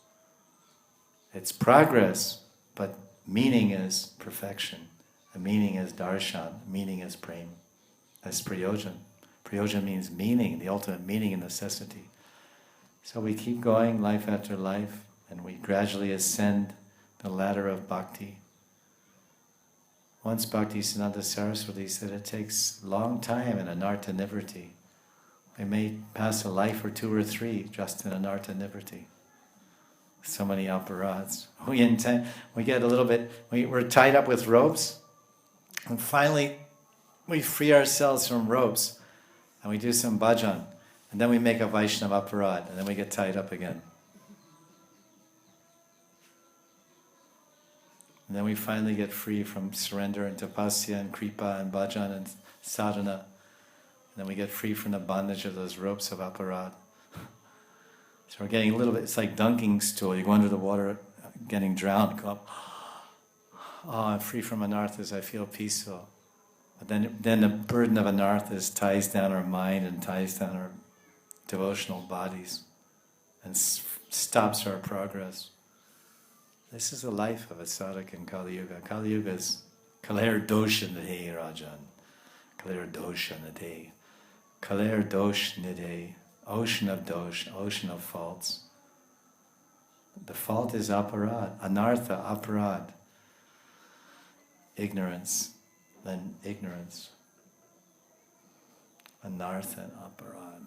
It's progress, but meaning is perfection. The meaning is darshan, meaning is prem. That's prayojan. Prayojan means meaning, the ultimate meaning and necessity. So we keep going life after life, and we gradually ascend the ladder of bhakti. Once Bhaktisiddhanta Saraswati said it takes a long time in anartha nivrti. We may pass a life or two or three just in anartha nivrti. So many aparads. We get a little bit, we're tied up with ropes, and finally we free ourselves from ropes, and we do some bhajan, and then we make a Vaishnava aparad, and then we get tied up again. And then we finally get free from surrender and tapasya and kripa and bhajan and sadhana. And then we get free from the bondage of those ropes of aparad. So we're getting a little bit, it's like dunking stool. You go under the water, getting drowned, go up. Oh, I'm free from anarthas, I feel peaceful. But then the burden of anarthas ties down our mind and ties down our devotional bodies and stops our progress. This is the life of a sadhak in Kali Yuga. Kali Yuga is Kaler Dosh Nidhe Rajan. Kaler Dosh Nidhe. Kaler Dosh Nidhe. Ocean of dosh, ocean of faults. The fault is aparad, anartha, aparad. Ignorance, then ignorance. Anartha and aparad.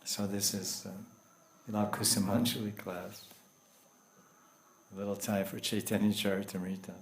So this is Vilap Kusumanjali class. A little time for Chaitanya Charitamrita.